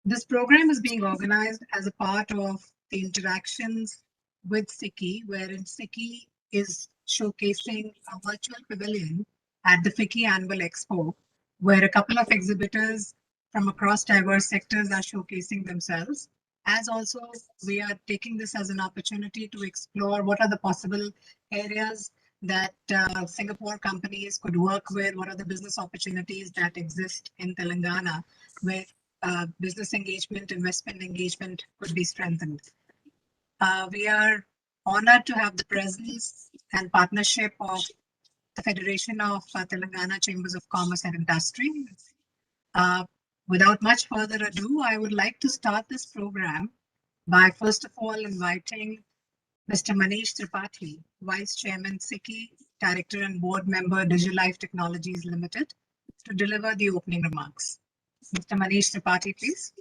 This program is being organized as a part of the interactions with SICKI, wherein SICKI is showcasing a virtual pavilion at the FICCI Annual Expo, where a couple of exhibitors from across diverse sectors are showcasing themselves. As also, we are taking this as an opportunity to explore what are the possible areas that Singapore companies could work with, what are the business opportunities that exist in Telangana, where business engagement, investment engagement could be strengthened. We are honored to have the presence and partnership of the Federation of Telangana Chambers of Commerce and Industry. Without much further ado, I would like to start this program by first of all inviting Mr. Manish Tripathi, Vice Chairman SICKI, Director and Board Member Digilife Technologies Limited, to deliver the opening remarks. Mr. Manish Tripathi, please.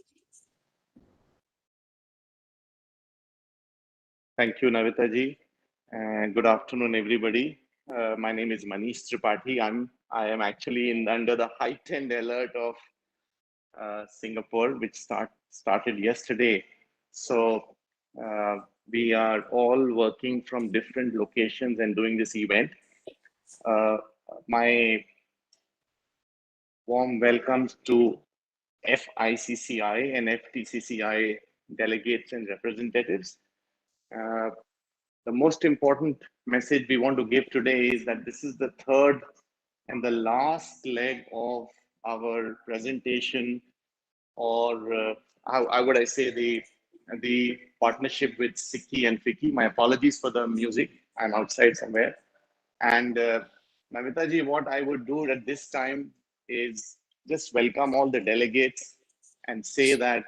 Thank you, Navita ji, and good afternoon, everybody. My name is Manish Tripathi. I am actually under the heightened alert of Singapore, which started yesterday. So we are all working from different locations and doing this event. My warm welcomes to FICCI and FTCCI delegates and representatives. The most important message we want to give today is that this is the third and the last leg of our presentation, or how would I say, the partnership with SICKI and FICCI. My apologies for the music. I'm outside somewhere. And Namita ji, what I would do at this time is just welcome all the delegates and say that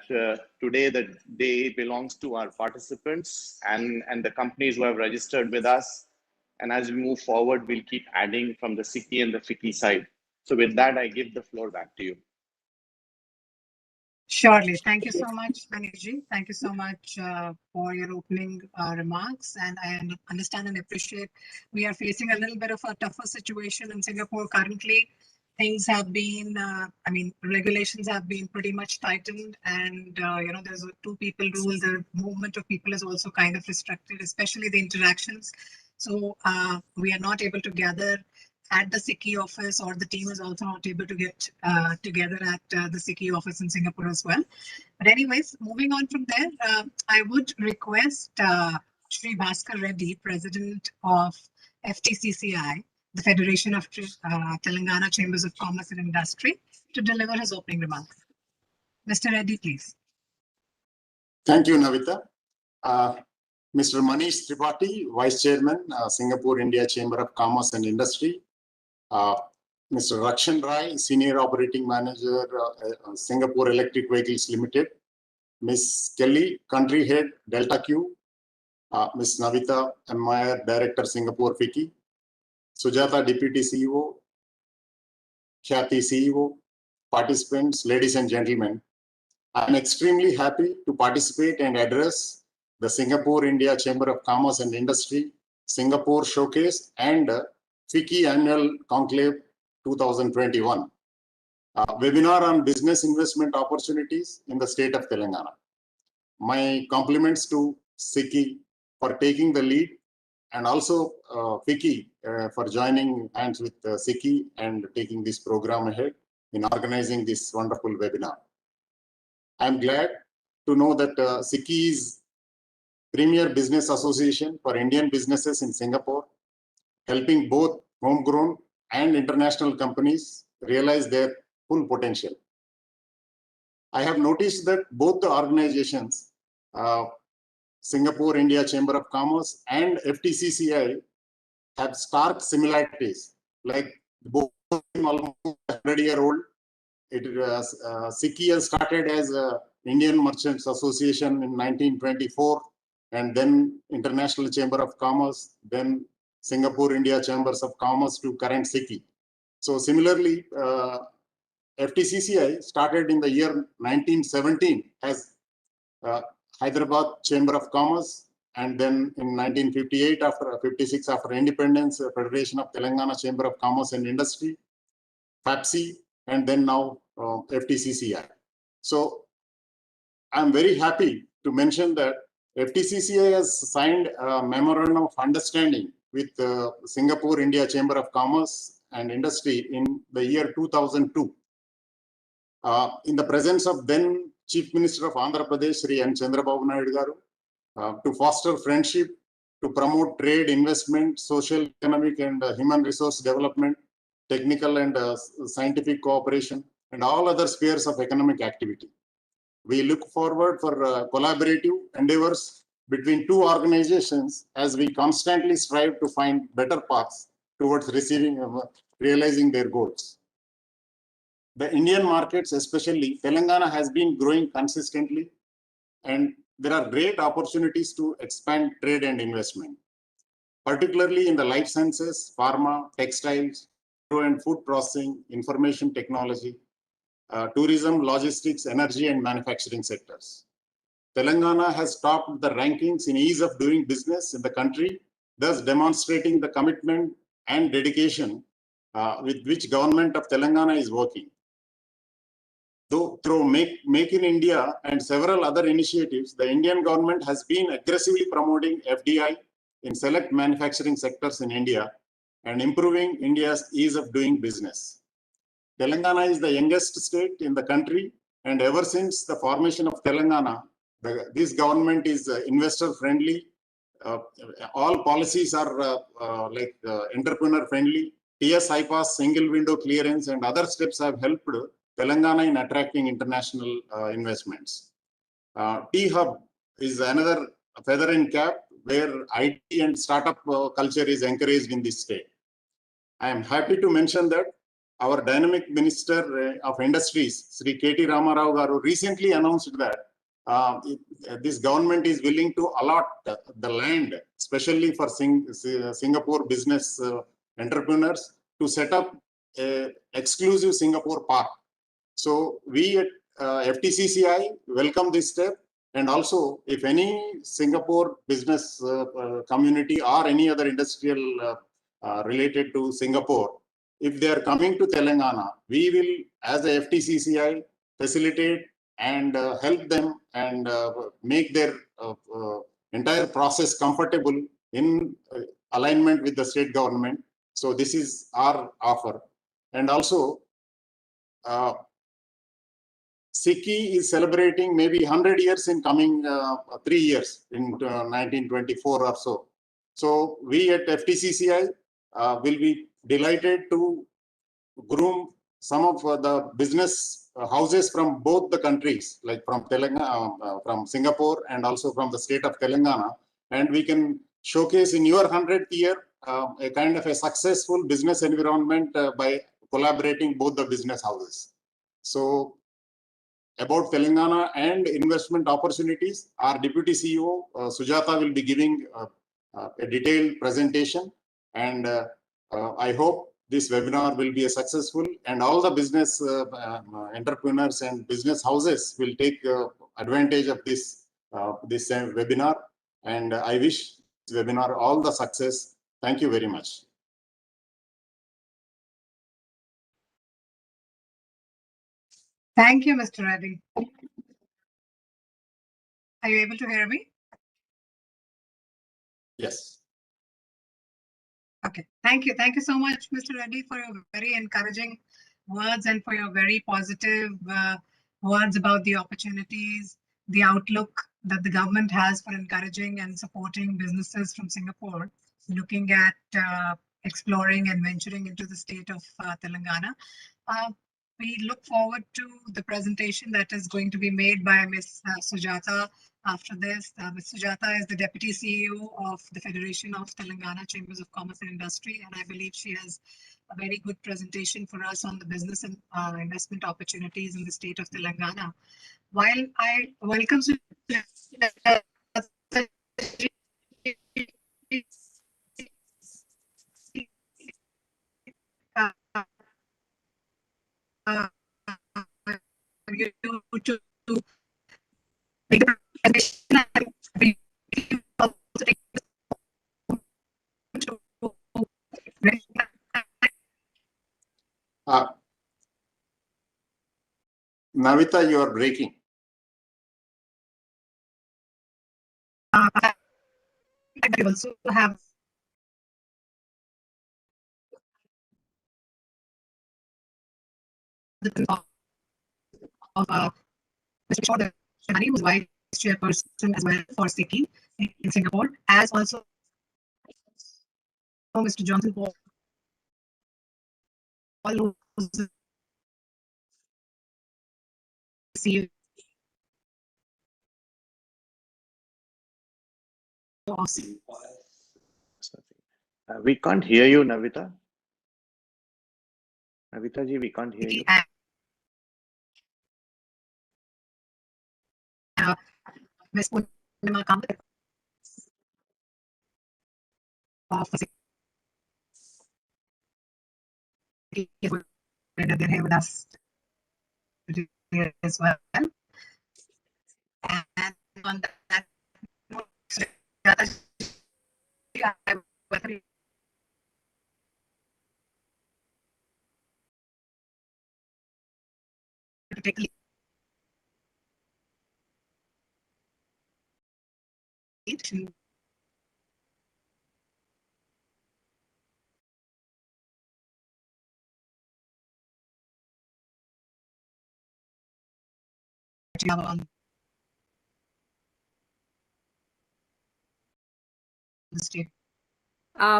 today the day belongs to our participants and the companies who have registered with us. And as we move forward, we'll keep adding from the SICKI and the FICCI side. So with that, I give the floor back to you. Surely. Thank you so much, Manishji. Thank you so much for your opening remarks. And I understand and appreciate we are facing a little bit of a tougher situation in Singapore currently. Things have been, regulations have been pretty much tightened, and there's a two people rule. The movement of people is also kind of restricted, especially the interactions. So we are not able to gather at the SICKI office, or the team is also not able to get together at the SICKI office in Singapore as well. But anyways, moving on from there, I would request Shri Bhaskar Reddy, President of FTCCI, the Federation of Telangana Chambers of Commerce and Industry, to deliver his opening remarks. Mr. Reddy, please. Thank you, Navita. Mr. Manish Tripathi, Vice Chairman, Singapore India Chamber of Commerce and Industry. Mr. Rakshan Rai, Senior Operating Manager, Singapore Electric Vehicles Limited. Ms. Kelly, Country Head, Delta Q. Ms. Navita M. Meyer, Director, Singapore FICCI. Sujata, Deputy CEO. Khyati, CEO. Participants, ladies and gentlemen. I am extremely happy to participate and address the Singapore India Chamber of Commerce and Industry, Singapore Showcase, and FICCI Annual Conclave 2021, webinar on business investment opportunities in the state of Telangana. My compliments to SICKI for taking the lead, and also FICCI for joining hands with SICKI and taking this program ahead in organizing this wonderful webinar. I'm glad to know that SICKI is premier business association for Indian businesses in Singapore, helping both homegrown and international companies realize their full potential. I have noticed that both the organizations, Singapore India Chamber of Commerce and FTCCI, have stark similarities. Like both of them almost 100-year-old. SICKI has started as Indian Merchants Association in 1924, and then International Chamber of Commerce, then Singapore India Chambers of Commerce to current SICKI. So similarly, FTCCI started in the year 1917 as Hyderabad Chamber of Commerce, and then in 1958, after 56 after independence, Federation of Telangana Chamber of Commerce and Industry, FAPSI, and then now FTCCI. So I'm very happy to mention that FTCCI has signed a memorandum of understanding with Singapore India Chamber of Commerce and Industry in the year 2002. In the presence of then Chief Minister of Andhra Pradesh, Sri N. Chandrababu Naidu Garu, to foster friendship, to promote trade, investment, social, economic, and human resource development, technical and scientific cooperation, and all other spheres of economic activity. We look forward for collaborative endeavors between two organizations as we constantly strive to find better paths towards realizing their goals. The Indian markets, especially Telangana, has been growing consistently, and there are great opportunities to expand trade and investment, particularly in the life sciences, pharma, textiles, agro and food processing, information technology, tourism, logistics, energy, and manufacturing sectors. Telangana has topped the rankings in ease of doing business in the country, thus demonstrating the commitment and dedication with which government of Telangana is working. Though through Make in India and several other initiatives, the Indian government has been aggressively promoting FDI in select manufacturing sectors in India and improving India's ease of doing business. Telangana is the youngest state in the country, and ever since the formation of Telangana, this government is investor friendly. All policies are entrepreneur friendly. TS IPAS, single window clearance, and other steps have helped Telangana in attracting international investments. T-Hub is another feather in cap where IT and startup culture is encouraged in this state. I am happy to mention that our dynamic Minister of Industries, Sri K.T. Ramarao Garu, recently announced that this government is willing to allot the land, especially for Singapore business entrepreneurs, to set up an exclusive Singapore park. So we at FTCCI welcome this step, and also if any Singapore business community or any other industrial related to Singapore, if they are coming to Telangana, we will, as a FTCCI, facilitate and help them and make their entire process comfortable in alignment with the state government. So this is our offer. And also, SICI is celebrating maybe 100 years in coming 3 years in 1924 or so. So we at FTCCI will be delighted to groom some of the business houses from both the countries, like from Telangana, from Singapore, and also from the state of Telangana, and we can showcase in your 100th year a kind of a successful business environment by collaborating both the business houses. So about Telangana and investment opportunities, our Deputy CEO Sujata will be giving a detailed presentation, and I hope this webinar will be a successful, and all the business entrepreneurs and business houses will take advantage of this webinar, and I wish this webinar all the success. Thank you very much. Thank you, Mr. Reddy. Are you able to hear me? Yes. Okay, thank you. Thank you so much, Mr. Reddy, for your very encouraging words and for your very positive words about the opportunities, the outlook that the government has for encouraging and supporting businesses from Singapore, looking at exploring and venturing into the state of Telangana. We look forward to the presentation that is going to be made by Ms. Sujata after this. Ms. Sujata is the Deputy CEO of the Federation of Telangana Chambers of Commerce and Industry, and I believe she has a very good presentation for us on the business and investment opportunities in the state of Telangana. While I welcome Sujata, you to make the presentation. Navita, you are breaking. We also have the of Mr. Kishore Devani, who's vice chairperson as well for SICKI in Singapore, as also Mr. Johnson Paul, who's the CEO of SICKI. We can't hear you, Navita. Navita ji, we can't hear you. Ms. Purnima Kamath of SICKI. They're here with us today as well. And on that note, to take lead to on the state.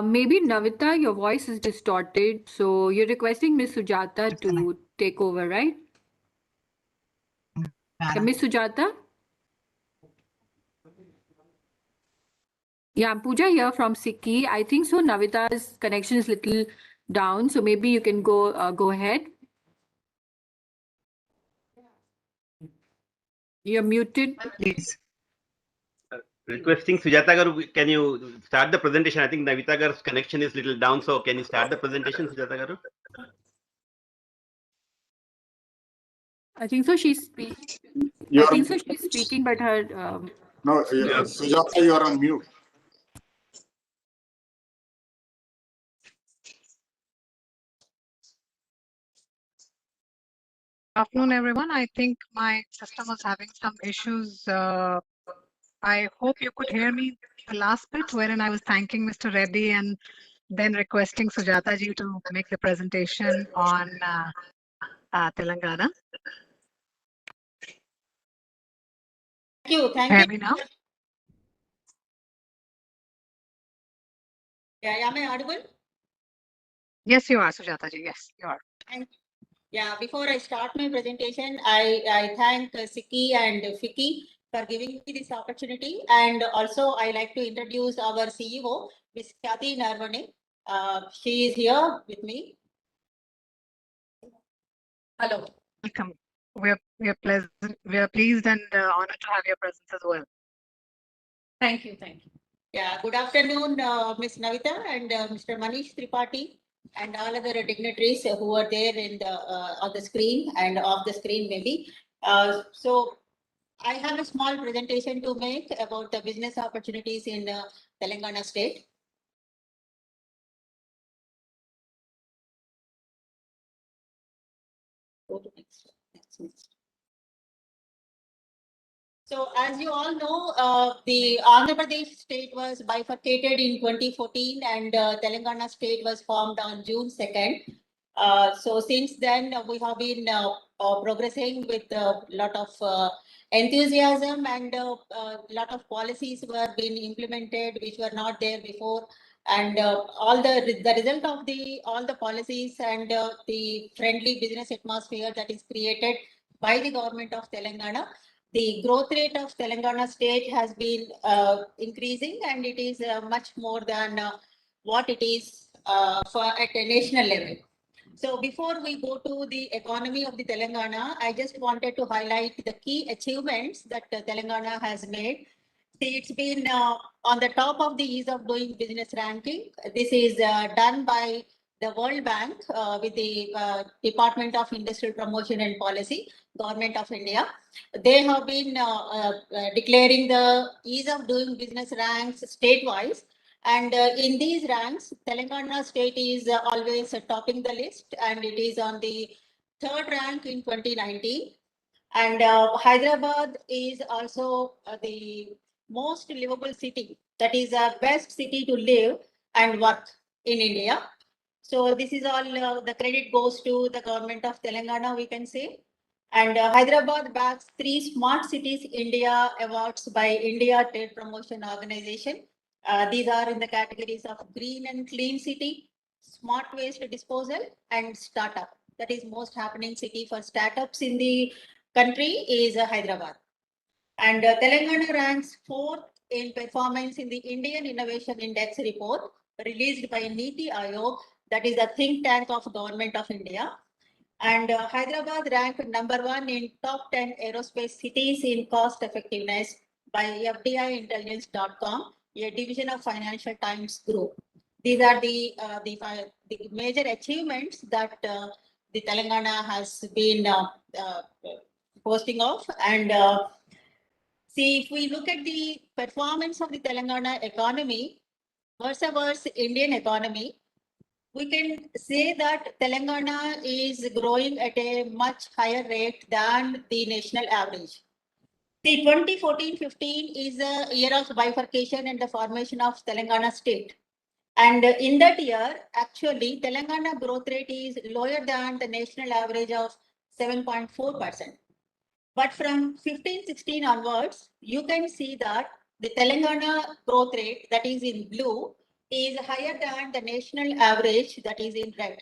Maybe Navita, your voice is distorted, so you're requesting Miss Sujata to take over, right? Miss Sujata? Yeah, Pooja here from SICKI. I think so. Navita's connection is little down, so maybe you can go ahead. You're muted. Please. Requesting Sujata Garu, can you start the presentation? I think Navita Garu's connection is little down, so can you start the presentation, Sujata Garu? I think so. She's speaking. I think so. She's speaking, but her. No, Sujata, you are on mute. Afternoon, everyone. I think my system was having some issues. I hope you could hear me the last bit wherein I was thanking Mr. Reddy and then requesting Sujata ji to make the presentation on Telangana. Thank you. Hear me now? Yeah, am I audible? Yes, you are, Sujata ji. Yes, you are. Thank you. Yeah, before I start my presentation, I thank SICKI and FICCI for giving me this opportunity. And also, I like to introduce our CEO, Ms. Kathy Narvane. She is here with me. Hello. Welcome. We are pleased and honored to have your presence as well. Thank you. Thank you. Yeah, good afternoon, Ms. Navita and Mr. Manish Tripathi and all other dignitaries who are there in the on the screen and off the screen maybe. So I have a small presentation to make about the business opportunities in Telangana state. Go to next. So as you all know, the Andhra Pradesh state was bifurcated in 2014 and Telangana state was formed on June 2nd. So since then we have been progressing with a lot of enthusiasm and a lot of policies were being implemented which were not there before. And all the result of all the policies and the friendly business atmosphere that is created by the government of Telangana, the growth rate of Telangana state has been increasing and it is much more than what it is at a national level. So before we go to the economy of the Telangana, I just wanted to highlight the key achievements that Telangana has made. See, it's been on the top of the ease of doing business ranking. This is done by the World Bank with the Department of Industrial Promotion and Policy, Government of India. They have been declaring the ease of doing business ranks state-wise. And in these ranks, Telangana state is always topping the list and it is on the 3rd rank in 2019. And Hyderabad is also the most livable city, that is the best city to live and work in India. So this is all the credit goes to the government of Telangana, we can say. And Hyderabad bags 3 Smart Cities India awards by India Trade Promotion Organization. These are in the categories of green and clean city, smart waste disposal, and startup. That is most happening city for startups in the country is Hyderabad. And Telangana ranks 4th in performance in the Indian Innovation Index report released by NITI Aayog, that is the think tank of Government of India. And Hyderabad ranked #1 in top 10 aerospace cities in cost effectiveness by FDIintelligence.com, a division of Financial Times Group. These are the major achievements that the Telangana has been boasting of. And see, if we look at the performance of the Telangana economy versus Indian economy, we can say that Telangana is growing at a much higher rate than the national average. The 2014-15 is a year of bifurcation and the formation of Telangana state. And in that year, actually, Telangana growth rate is lower than the national average of 7.4%. But from 15-16 onwards, you can see that the Telangana growth rate, that is in blue, is higher than the national average, that is in red.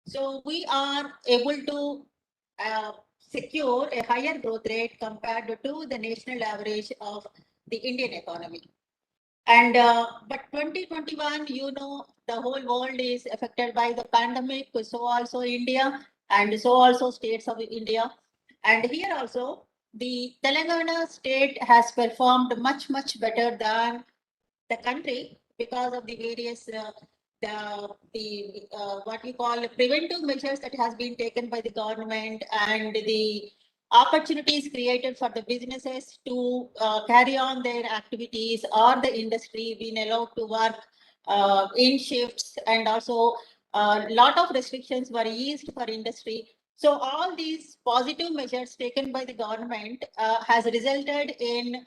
So we are able to secure a higher growth rate compared to the national average of the Indian economy. And but 2021, you know, the whole world is affected by the pandemic, so also India, and so also states of India. And here also, the Telangana state has performed much better than the country because of the various what we call preventive measures that has been taken by the government, and the opportunities created for the businesses to carry on their activities, or the industry being allowed to work in shifts, and also a lot of restrictions were eased for industry. So all these positive measures taken by the government has resulted in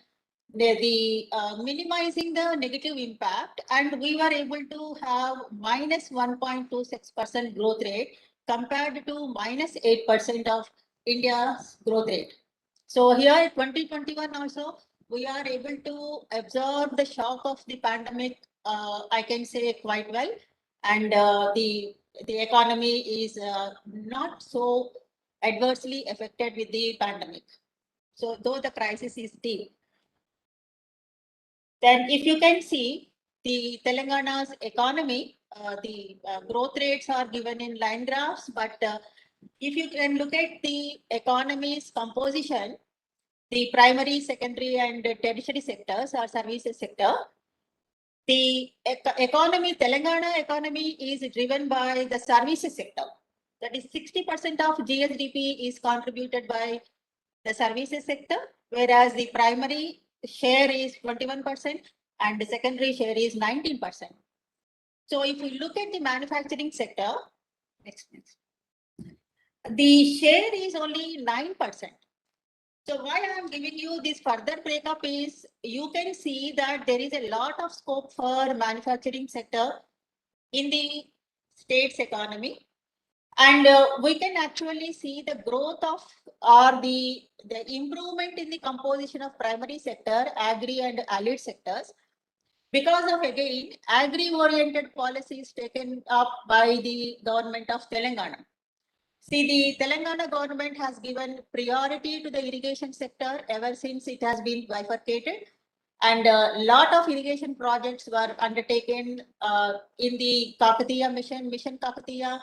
the minimizing the negative impact, and we were able to have -1.26% growth rate compared to -8% of India's growth rate. So here 2021 also, we are able to absorb the shock of the pandemic, I can say quite well. And the economy is not so adversely affected with the pandemic. So though the crisis is deep. Then if you can see the Telangana's economy, the growth rates are given in line graphs, but if you can look at the economy's composition, the primary, secondary, and tertiary sectors or services sector, the economy, Telangana economy is driven by the services sector. That is 60% of GSDP is contributed by the services sector, whereas the primary share is 21% and the secondary share is 19%. So if we look at the manufacturing sector, next. The share is only 9%. So why I am giving you this further breakup is, you can see that there is a lot of scope for manufacturing sector in the state's economy. And we can actually see the growth of, or the improvement in the composition of primary sector, agri and allied sectors, because of, again, agri-oriented policies taken up by the government of Telangana. See, the Telangana government has given priority to the irrigation sector ever since it has been bifurcated. And a lot of irrigation projects were undertaken in the Kakatiya Mission Kakatiya.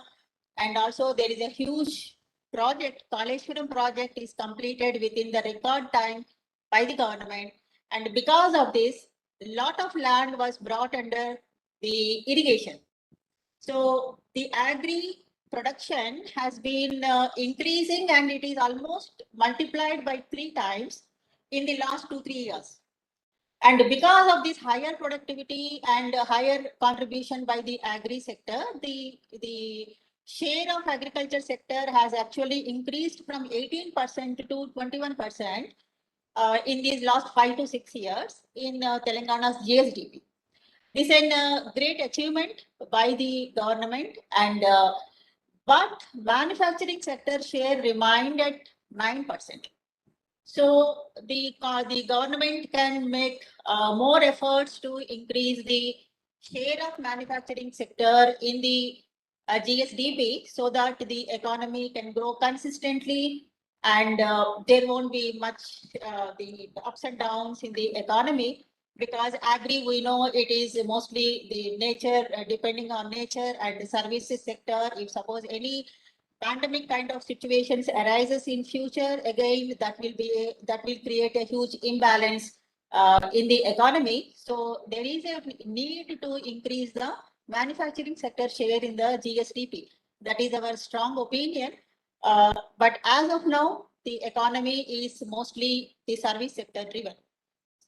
And also there is a huge project, Kaleshwaram project is completed within the record time by the government. And because of this, a lot of land was brought under the irrigation. So the agri production has been increasing, and it is almost multiplied by 3 times in the last 2-3 years. And because of this higher productivity and higher contribution by the agri sector, the share of agriculture sector has actually increased from 18% to 21%. in these last 5 to 6 years in Telangana's GSDP. This is a great achievement by the government, and but manufacturing sector share remained at 9%. So the government can make more efforts to increase the share of manufacturing sector in the GSDP so that the economy can grow consistently, and there won't be much the ups and downs in the economy, because agri, we know it is mostly the nature, depending on nature, and the services sector. If suppose any pandemic kind of situations arises in future, again that will create a huge imbalance in the economy. So there is a need to increase the manufacturing sector share in the GSDP. That is our strong opinion. But as of now, the economy is mostly the service sector driven.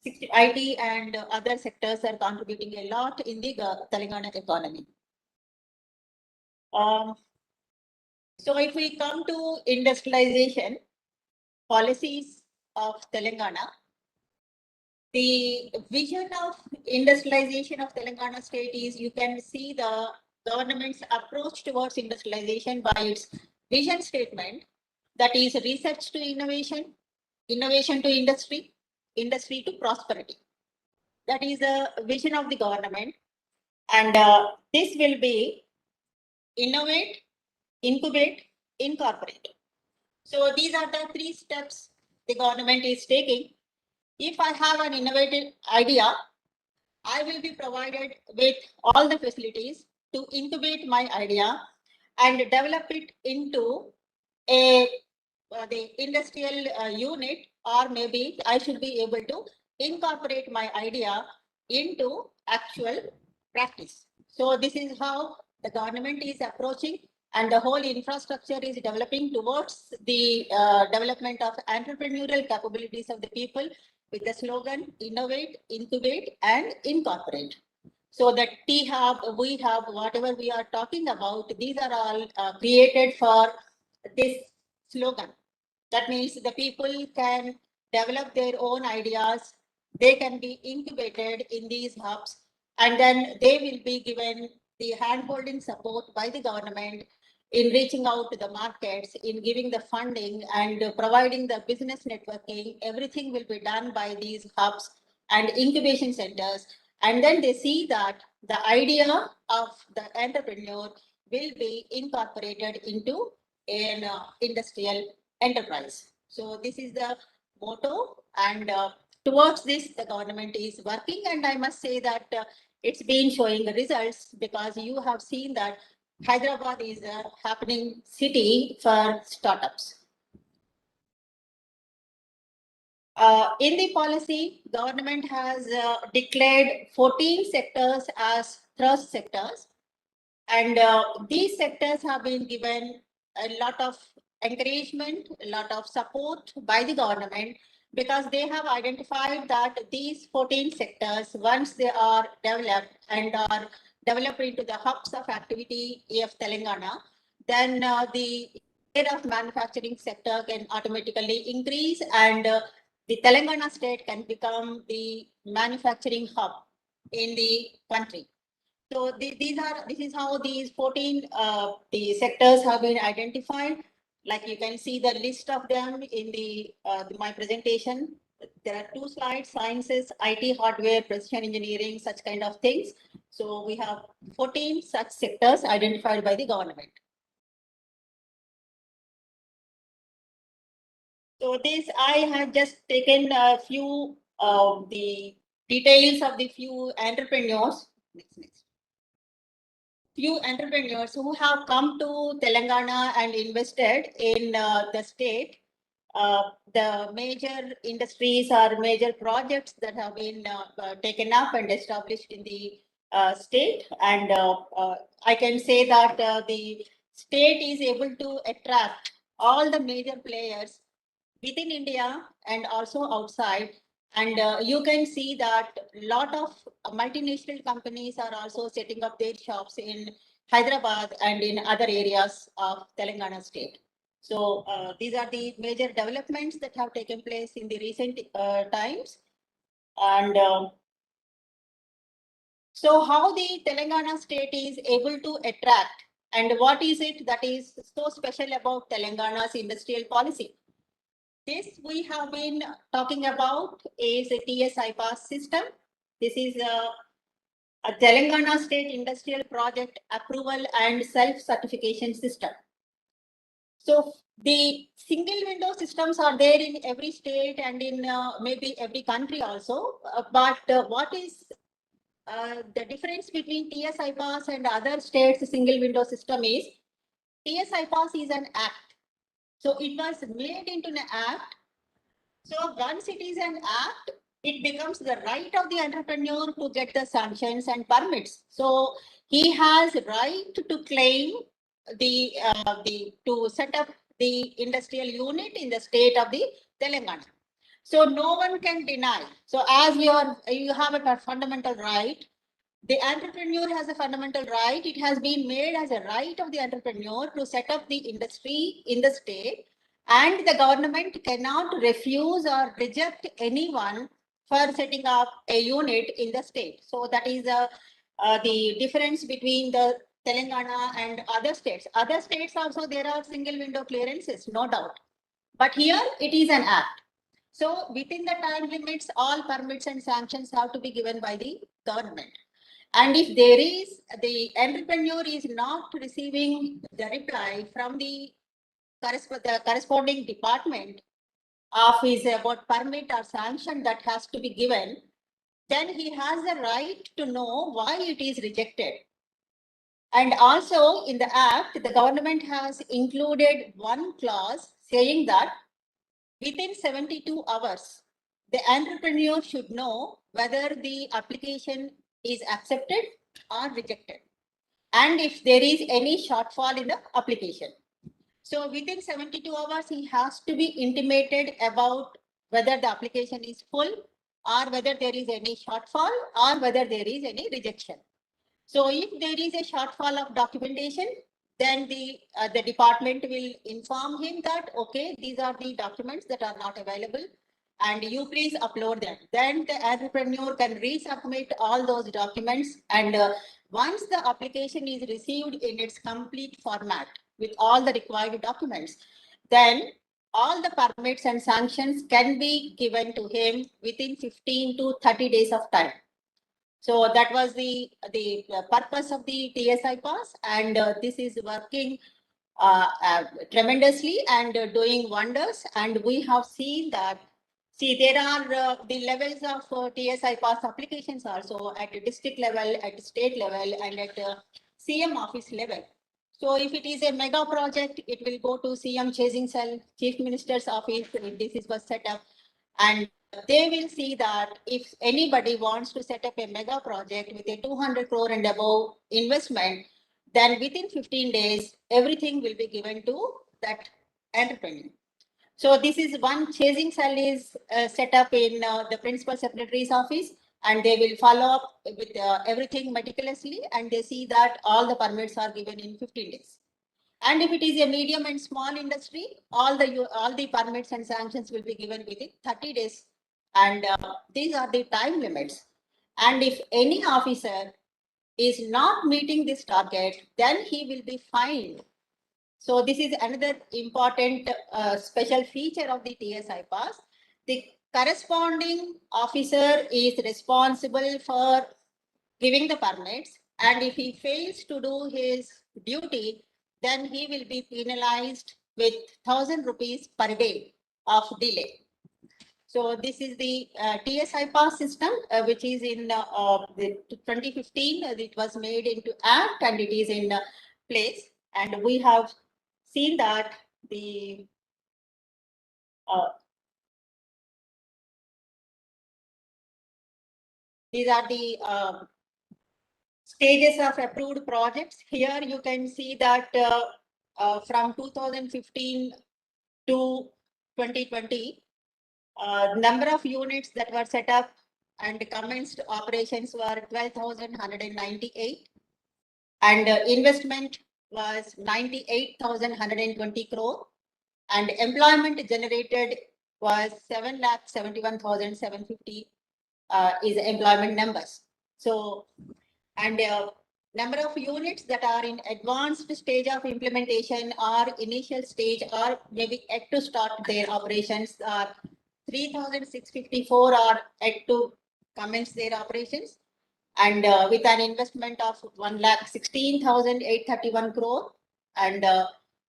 IT and other sectors are contributing a lot in the Telangana economy. So if we come to industrialization policies of Telangana, the vision of industrialization of Telangana state is, you can see the government's approach towards industrialization by its vision statement, that is research to innovation, innovation to industry, industry to prosperity. That is the vision of the government, and this will be innovate, incubate, incorporate. So these are the 3 steps the government is taking. If I have an innovative idea, I will be provided with all the facilities to incubate my idea and develop it into a the industrial unit, or maybe I should be able to incorporate my idea into actual practice. So this is how the government is approaching, and the whole infrastructure is developing towards the development of entrepreneurial capabilities of the people, with the slogan innovate, incubate, and incorporate. So that T-Hub, we have, whatever we are talking about, these are all created for this slogan. That means the people can develop their own ideas, they can be incubated in these hubs, and then they will be given the hand-holding support by the government in reaching out to the markets, in giving the funding and providing the business networking. Everything will be done by these hubs and incubation centers. And then they see that the idea of the entrepreneur will be incorporated into an industrial enterprise. So this is the motto, and towards this the government is working, and I must say that it's been showing the results, because you have seen that Hyderabad is a happening city for startups. In the policy, government has declared 14 sectors as thrust sectors, and these sectors have been given a lot of encouragement, a lot of support by the government, because they have identified that these 14 sectors, once they are developed and are developed into the hubs of activity of Telangana, then the share of manufacturing sector can automatically increase, and the Telangana state can become the manufacturing hub in the country. So this is how these 14 the sectors have been identified. Like you can see the list of them in the my presentation. There are 2 slides: sciences, IT, hardware, precision engineering, such kind of things. So we have 14 such sectors identified by the government. So this, I have just taken a few the details of the few entrepreneurs. Next. Few entrepreneurs who have come to Telangana and invested in the state. The major industries or major projects that have been taken up and established in the state, and I can say that the state is able to attract all the major players within India and also outside. And you can see that a lot of multinational companies are also setting up their shops in Hyderabad and in other areas of Telangana state. So these are the major developments that have taken place in the recent times. And so how the Telangana state is able to attract, and what is it that is so special about Telangana's industrial policy? This we have been talking about is a TS-IPAS system. This is a Telangana State Industrial Project Approval and Self-Certification System. So the single window systems are there in every state and in maybe every country also. But what is the difference between TS-IPAS and other states' single window system is TS-IPAS is an act. So it was made into an act. So once it is an act, it becomes the right of the entrepreneur to get the sanctions and permits. So he has right to claim to set up the industrial unit in the state of the Telangana. So no one can deny. So as you have a fundamental right, the entrepreneur has a fundamental right. It has been made as a right of the entrepreneur to set up the industry in the state, and the government cannot refuse or reject anyone for setting up a unit in the state. So that is the difference between the Telangana and other states. Other states also there are single window clearances, no doubt. But here it is an act. So within the time limits, all permits and sanctions have to be given by the government. And if there is, the entrepreneur is not receiving the reply from the corresponding department of his about permit or sanction that has to be given, then he has the right to know why it is rejected. And also in the act, the government has included one clause saying that within 72 hours, the entrepreneur should know whether the application is accepted or rejected, and if there is any shortfall in the application. So within 72 hours, he has to be intimated about whether the application is full or whether there is any shortfall or whether there is any rejection. So if there is a shortfall of documentation, then the department will inform him that, okay, these are the documents that are not available and you please upload them. Then the entrepreneur can resubmit all those documents, and once the application is received in its complete format with all the required documents, then all the permits and sanctions can be given to him within 15 to 30 days of time. So that was the purpose of the TS-IPAS, and this is working tremendously and doing wonders. And we have seen that, see, there are the levels of TS-IPAS applications also at a district level, at state level, and at CM office level. So if it is a mega project, it will go to CM chasing cell, Chief Minister's office. This was set up, and they will see that if anybody wants to set up a mega project with a 200 crore and above investment, then within 15 days, everything will be given to that entrepreneur. So this is one chasing cell is set up in the principal secretary's office, and they will follow up with everything meticulously, and they see that all the permits are given in 15 days. And if it is a medium and small industry, all the permits and sanctions will be given within 30 days. And these are the time limits. And if any officer is not meeting this target, then he will be fined. So this is another important special feature of the TS-IPAS. The corresponding officer is responsible for giving the permits, and if he fails to do his duty, then he will be penalized with 1,000 rupees per day of delay. So this is the TS-IPAS system, which is in the 2015. It was made into act and it is in place. And we have seen that the these are the stages of approved projects. Here you can see that from 2015 to 2020, number of units that were set up and commenced operations were 12,198, and investment was 98,120 crore. And employment generated was 7,71,750 is employment numbers. So, and number of units that are in advanced stage of implementation or initial stage or maybe yet to start their operations are 3,654 are yet to commence their operations, and with an investment of 1,16,831 crore, and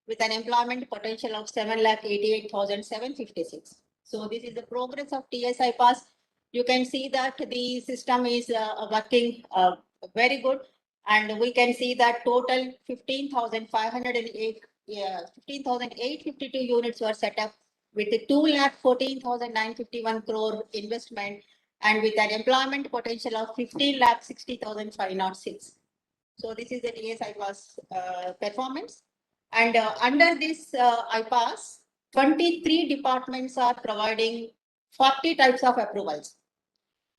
with an employment potential of 7,88,756. So this is the progress of TSI Pass. You can see that the system is working very good, and we can see that total 15,852 units were set up with 2,14,951 crore investment, and with an employment potential of 15,60,506. So this is the TSI Pass performance. And under this IPAS, 23 departments are providing 40 types of approvals.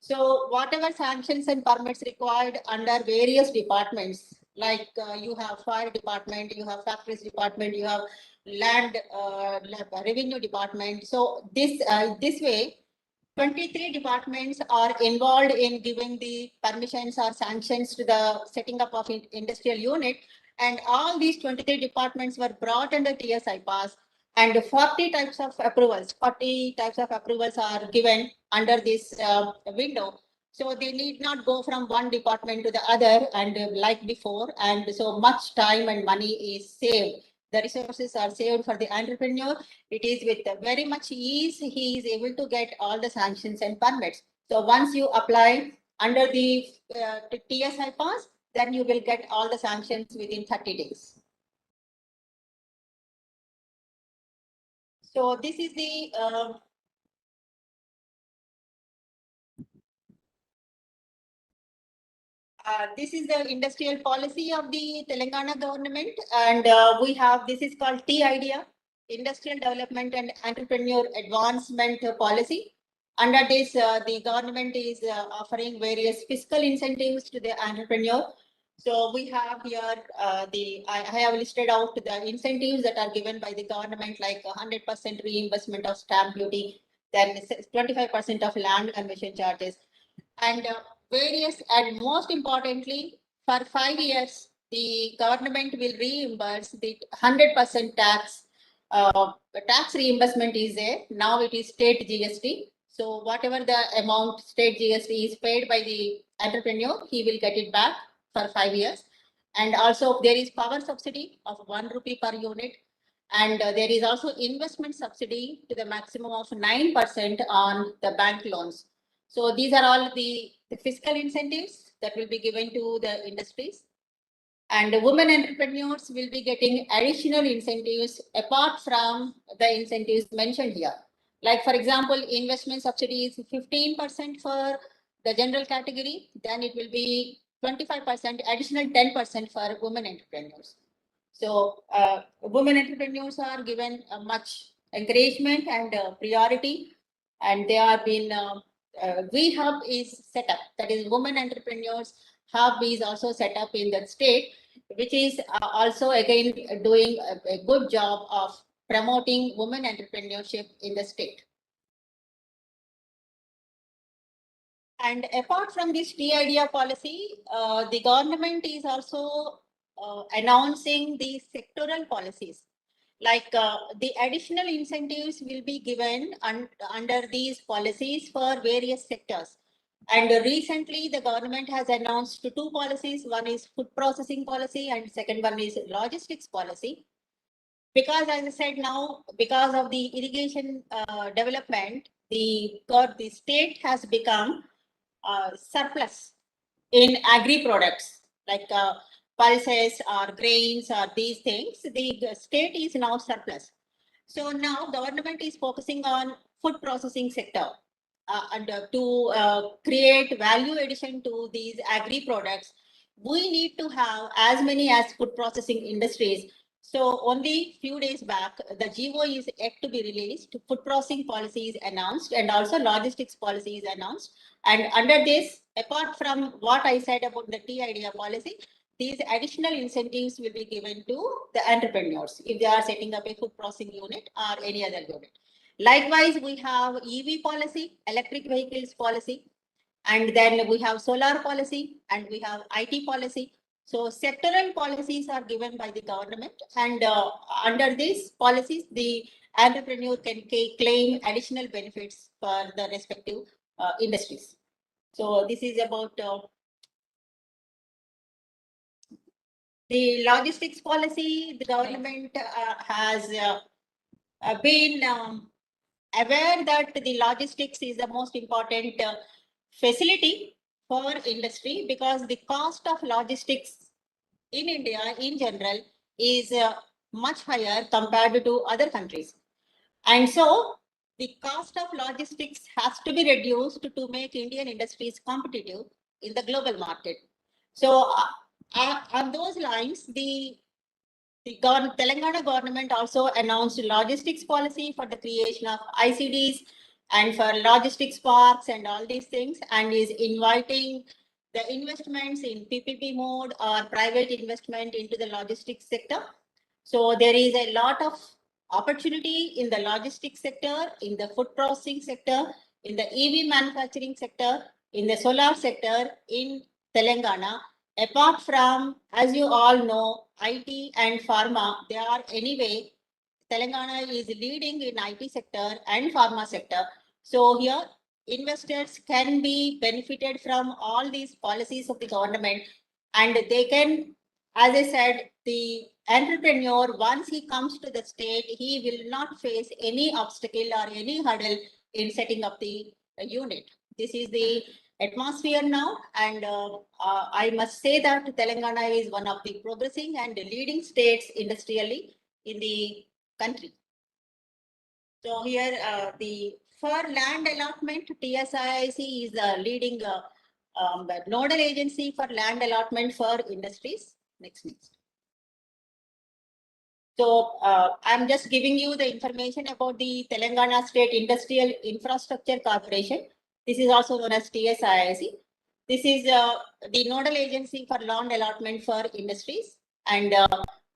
So whatever sanctions and permits required under various departments, like you have fire department, you have factories department, you have land revenue department. So this way, 23 departments are involved in giving the permissions or sanctions to the setting up of industrial unit, and all these 23 departments were brought under TSI Pass, and 40 types of approvals are given under this window. So they need not go from one department to the other and like before, and so much time and money is saved. The resources are saved for the entrepreneur. It is with very much ease he is able to get all the sanctions and permits. So once you apply under the TSI Pass, then you will get all the sanctions within 30 days. So this is the this is the industrial policy of the Telangana government, and we have, this is called T-IDEA, Industrial Development and Entrepreneur Advancement Policy. Under this, the government is offering various fiscal incentives to the entrepreneur. So we have here I have listed out the incentives that are given by the government, like 100% reimbursement of stamp duty, then 25% of land conversion charges, and various, and most importantly, for 5 years, the government will reimburse the 100% tax. Tax reimbursement is there. Now it is state GST. So whatever the amount state GST is paid by the entrepreneur, he will get it back for 5 years. And also there is power subsidy of 1 rupee per unit. And there is also investment subsidy to the maximum of 9% on the bank loans. So these are all the fiscal incentives that will be given to the industries. And the women entrepreneurs will be getting additional incentives apart from the incentives mentioned here. Like, for example, investment subsidy is 15% for the general category, then it will be 25%, additional 10% for women entrepreneurs. So women entrepreneurs are given much encouragement and priority, and they are being WeHub is set up, that is Women Entrepreneurs Hub is also set up in that state, which is also again doing a good job of promoting women entrepreneurship in the state. And apart from this T-IDEA policy, the government is also announcing the sectoral policies. Like the additional incentives will be given under these policies for various sectors. And recently the government has announced 2 policies. One is food processing policy and second one is logistics policy. Because as I said now, because of the irrigation development, the state has become surplus in agri products like pulses or grains or these things. The state is now surplus. So now government is focusing on food processing sector and to create value addition to these agri products. We need to have as many as food processing industries. So only few days back, the GO is yet to be released. Food processing policy is announced, and also logistics policy is announced. And under this, apart from what I said about the T-IDEA policy, these additional incentives will be given to the entrepreneurs if they are setting up a food processing unit or any other unit. Likewise, we have EV policy, electric vehicles policy, and then we have solar policy and we have IT policy. So sectoral policies are given by the government, and under these policies, the entrepreneur can claim additional benefits for the respective industries. So this is about the logistics policy. The government has been aware that the logistics is the most important facility for industry, because the cost of logistics in India in general is much higher compared to other countries. And so the cost of logistics has to be reduced to make Indian industries competitive in the global market. So on those lines, the Telangana government also announced logistics policy for the creation of ICDs and for logistics parks and all these things, and is inviting the investments in PPP mode or private investment into the logistics sector. So there is a lot of opportunity in the logistics sector, in the food processing sector, in the EV manufacturing sector, in the solar sector in Telangana. Apart from, as you all know, IT and pharma, they are anyway, Telangana is leading in IT sector and pharma sector. So here, investors can be benefited from all these policies of the government, and they can, as I said, the entrepreneur, once he comes to the state, he will not face any obstacle or any hurdle in setting up the unit. This is the atmosphere now, and I must say that Telangana is one of the progressing and leading states industrially in the country. So here, for land allotment, TSIIC is the leading nodal agency for land allotment for industries. Next. So I'm just giving you the information about the Telangana State Industrial Infrastructure Corporation. This is also known as TSIIC. This is the nodal agency for land allotment for industries, and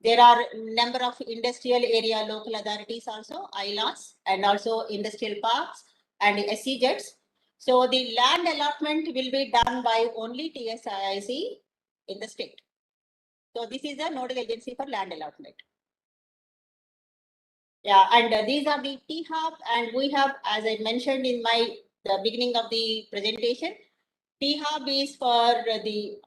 there are number of industrial area local authorities also, ILAs, and also industrial parks and SEZs. So the land allotment will be done by only TSIIC in the state. So this is the nodal agency for land allotment. Yeah, and these are the T-Hub, and we have, as I mentioned in the beginning of the presentation, T-Hub is for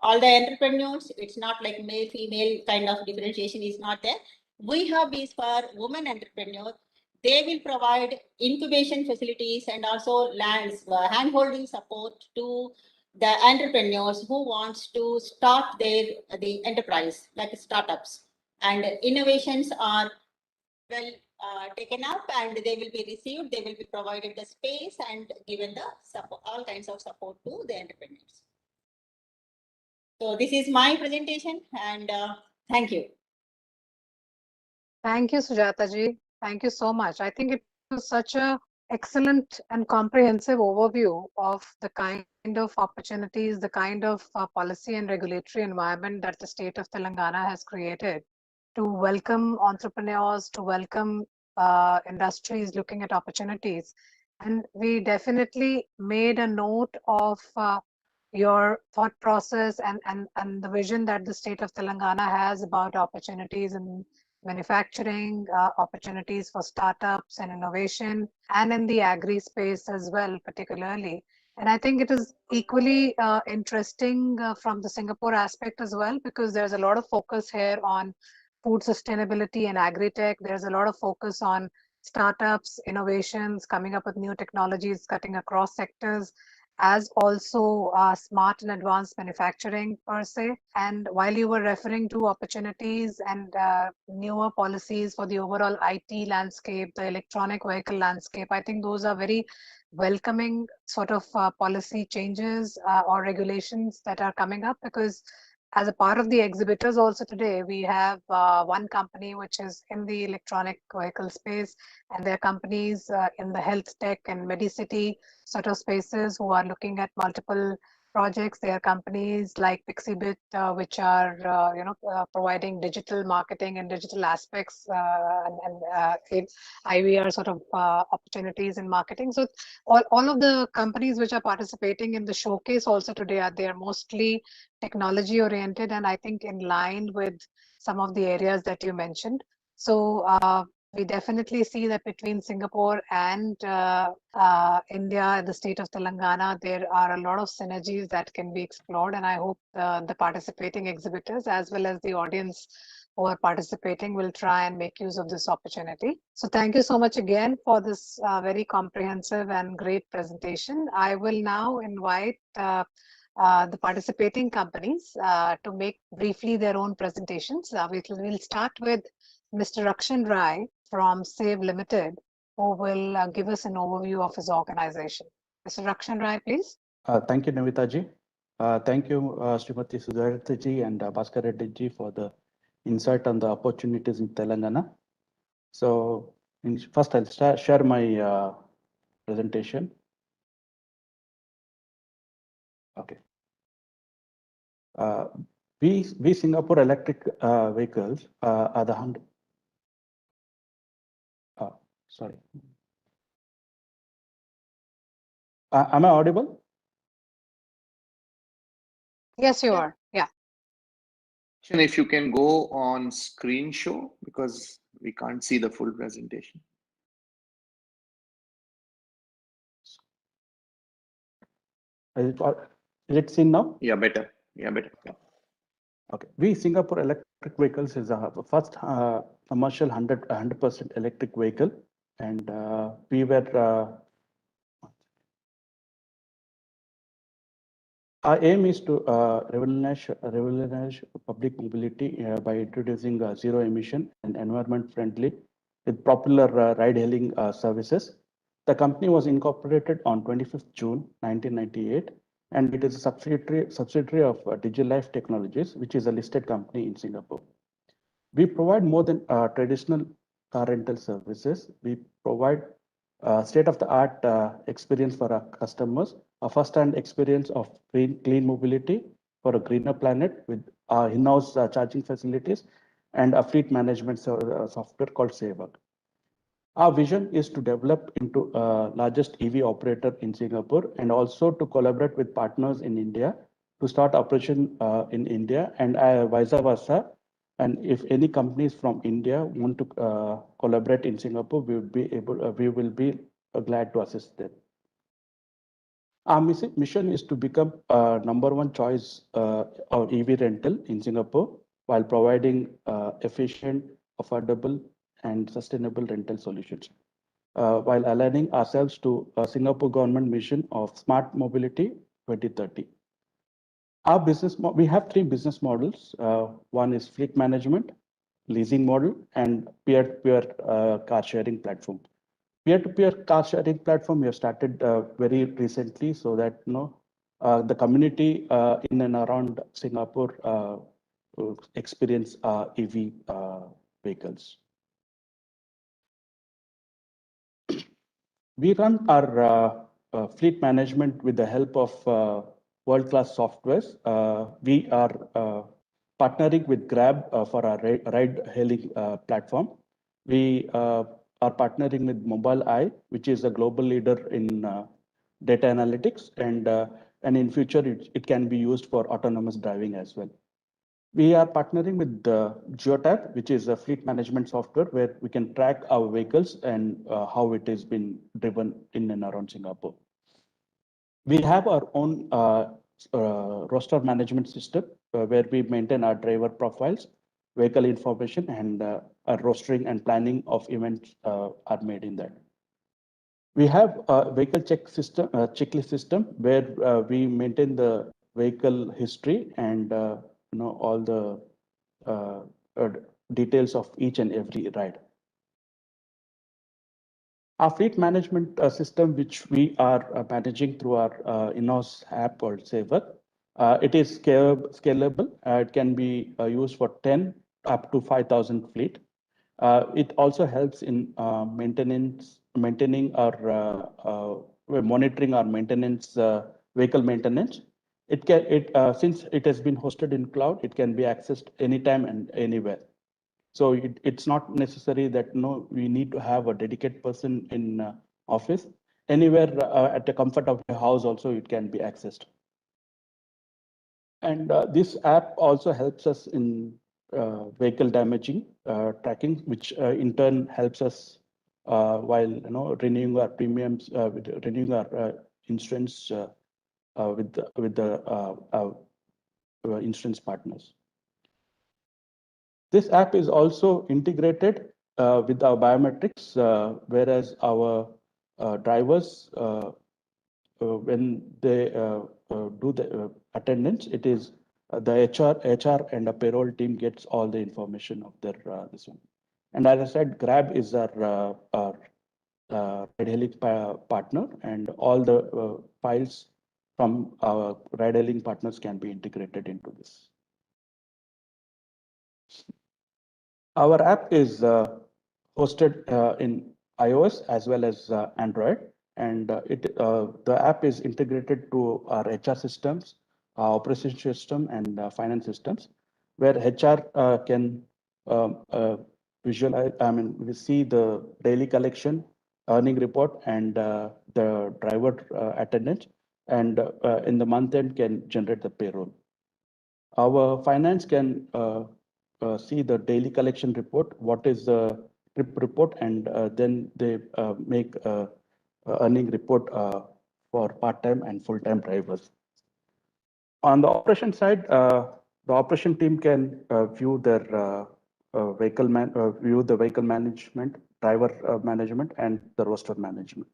all the entrepreneurs. It's not like male, female kind of differentiation is not there. V-Hub is for women entrepreneurs. They will provide incubation facilities and also hand-holding support to the entrepreneurs who wants to start the enterprise, like startups. And innovations are well taken up, and they will be received. They will be provided the space and given the support, all kinds of support to the entrepreneurs. So this is my presentation, and thank you. Thank you, Sujata ji. Thank you so much. I think it was such a excellent and comprehensive overview of the kind of opportunities, the kind of policy and regulatory environment that the state of Telangana has created to welcome entrepreneurs, to welcome industries looking at opportunities. And we definitely made a note of your thought process and the vision that the state of Telangana has about opportunities in manufacturing, opportunities for startups and innovation, and in the agri space as well, particularly. And I think it is equally interesting from the Singapore aspect as well, because there's a lot of focus here on food sustainability and agri-tech. There's a lot of focus on startups, innovations, coming up with new technologies, cutting across sectors, as also smart and advanced manufacturing per se. And while you were referring to opportunities and newer policies for the overall IT landscape, the electronic vehicle landscape, I think those are very welcoming sort of policy changes or regulations that are coming up, because as a part of the exhibitors also today, we have one company which is in the electronic vehicle space, and there are companies in the health tech and Medicity sort of spaces who are looking at multiple projects. There are companies like Pixibit, which are providing digital marketing and digital aspects and IVR sort of opportunities in marketing. So all of the companies which are participating in the showcase also today they are mostly technology oriented, and I think in line with some of the areas that you mentioned. So we definitely see that between Singapore and India, the state of Telangana, there are a lot of synergies that can be explored, and I hope the participating exhibitors as well as the audience who are participating will try and make use of this opportunity. So thank you so much again for this very comprehensive and great presentation. I will now invite the participating companies to make briefly their own presentations. We'll start with Mr. Rakshan Rai from Save Limited, who will give us an overview of his organization. Mr. Rakshan Rai, please. Thank you, Navita ji. Thank you, Srimati Sujata ji and Bhaskar Reddy ji for the insight on the opportunities in Telangana. So first I'll share my presentation. Okay. We Singapore electric vehicles are the 100. Sorry. Am I audible? Yes, you are. Yeah. If you can go on screen show, because we can't see the full presentation. Is it seen now? Yeah, better. Yeah, better. Yeah. Okay. We Singapore electric vehicles is the first commercial 100% electric vehicle, and we were. Our aim is to revolutionize public mobility by introducing zero emission and environment friendly with popular ride-hailing services. The company was incorporated on 25th June 1998, and it is a subsidiary of DigiLife Technologies, which is a listed company in Singapore. We provide more than traditional car rental services. We provide state-of-the-art experience for our customers, a first-hand experience of clean mobility for a greener planet with our in-house charging facilities and a fleet management software called Saver. Our vision is to develop into largest EV operator in Singapore and also to collaborate with partners in India to start operation in India and vice versa. And if any companies from India want to collaborate in Singapore, we will be glad to assist them. Our mission is to become #1 choice of EV rental in Singapore while providing efficient, affordable, and sustainable rental solutions, while aligning ourselves to a Singapore government mission of Smart Mobility 2030. Our we have 3 business models. One is fleet management, leasing model, and peer-to-peer car sharing platform. Peer-to-peer car sharing platform we have started very recently, so that the community in and around Singapore experience EV vehicles. We run our fleet management with the help of world-class softwares. We are partnering with Grab for our ride-hailing platform. We are partnering with Mobileye, which is a global leader in data analytics, and in future it can be used for autonomous driving as well. We are partnering with Geotab, which is a fleet management software where we can track our vehicles and how it has been driven in and around Singapore. We have our own roster management system where we maintain our driver profiles, vehicle information, and our rostering and planning of events are made in that. We have a vehicle checklist system where we maintain the vehicle history and all the details of each and every ride. Our fleet management system, which we are managing through our in-house app called Saver, it is scalable. It can be used for 10 up to 5,000 fleet. It also helps in maintaining our monitoring our maintenance, vehicle maintenance, Since it has been hosted in cloud, it can be accessed anytime and anywhere. So it's not necessary that we need to have a dedicated person in office. Anywhere at the comfort of your house also it can be accessed. And this app also helps us in vehicle damaging tracking, which in turn helps us while renewing our premiums, renewing our insurance with the insurance partners. This app is also integrated with our biometrics, whereas our drivers, when they do the attendance, it is the HR and the payroll team gets all the information of their this one. And as I said, Grab is our ride-hailing partner, and all the files from our ride-hailing partners can be integrated into this. Our app is hosted in iOS as well as Android, and the app is integrated to our HR systems, our operation system, and finance systems, where HR can visualize. We see the daily collection, earning report, and the driver attendance, and in the month end can generate the payroll. Our finance can see the daily collection report, what is the trip report, and then they make a earning report for part-time and full-time drivers. On the operation side, the operation team can view their vehicle management, driver management, and the roster management.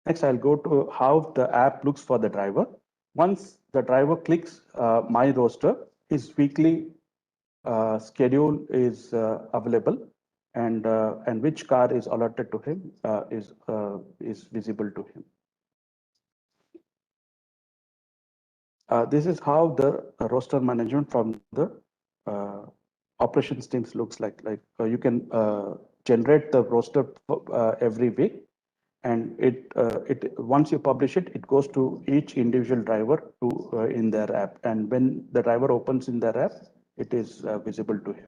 Next, I'll go to how the app looks for the driver. Once the driver clicks My Roster, his weekly schedule is available, and which car is allotted to him is visible to him. This is how the roster management from the operations teams looks like. You can generate the roster every week, and once you publish it, it goes to each individual driver in their app. And when the driver opens in their app, it is visible to him.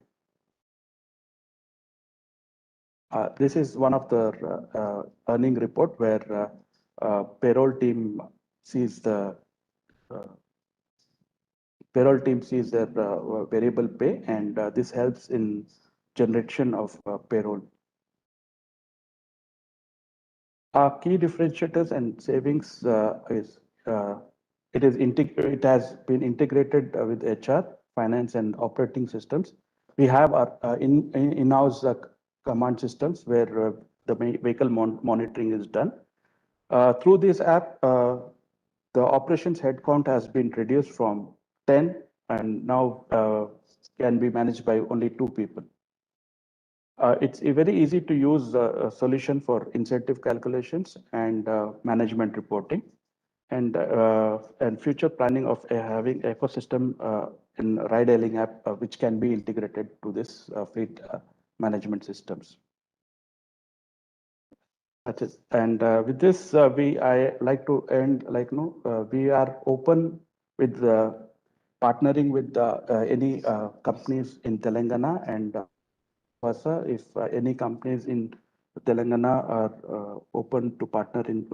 This is one of the earning report where payroll team sees the their variable pay, and this helps in generation of payroll. Our key differentiators and savings is it has been integrated with HR, finance, and operating systems. We have our in-house command systems where the vehicle monitoring is done. Through this app, the operations headcount has been reduced from 10 and now can be managed by only 2 people. It's a very easy to use solution for incentive calculations and management reporting, and future planning of having ecosystem in ride-hailing app, which can be integrated to this fleet management systems. That's it. And with this, I like to end. We are open with partnering with any companies in Telangana, and if any companies in Telangana are open to partner in,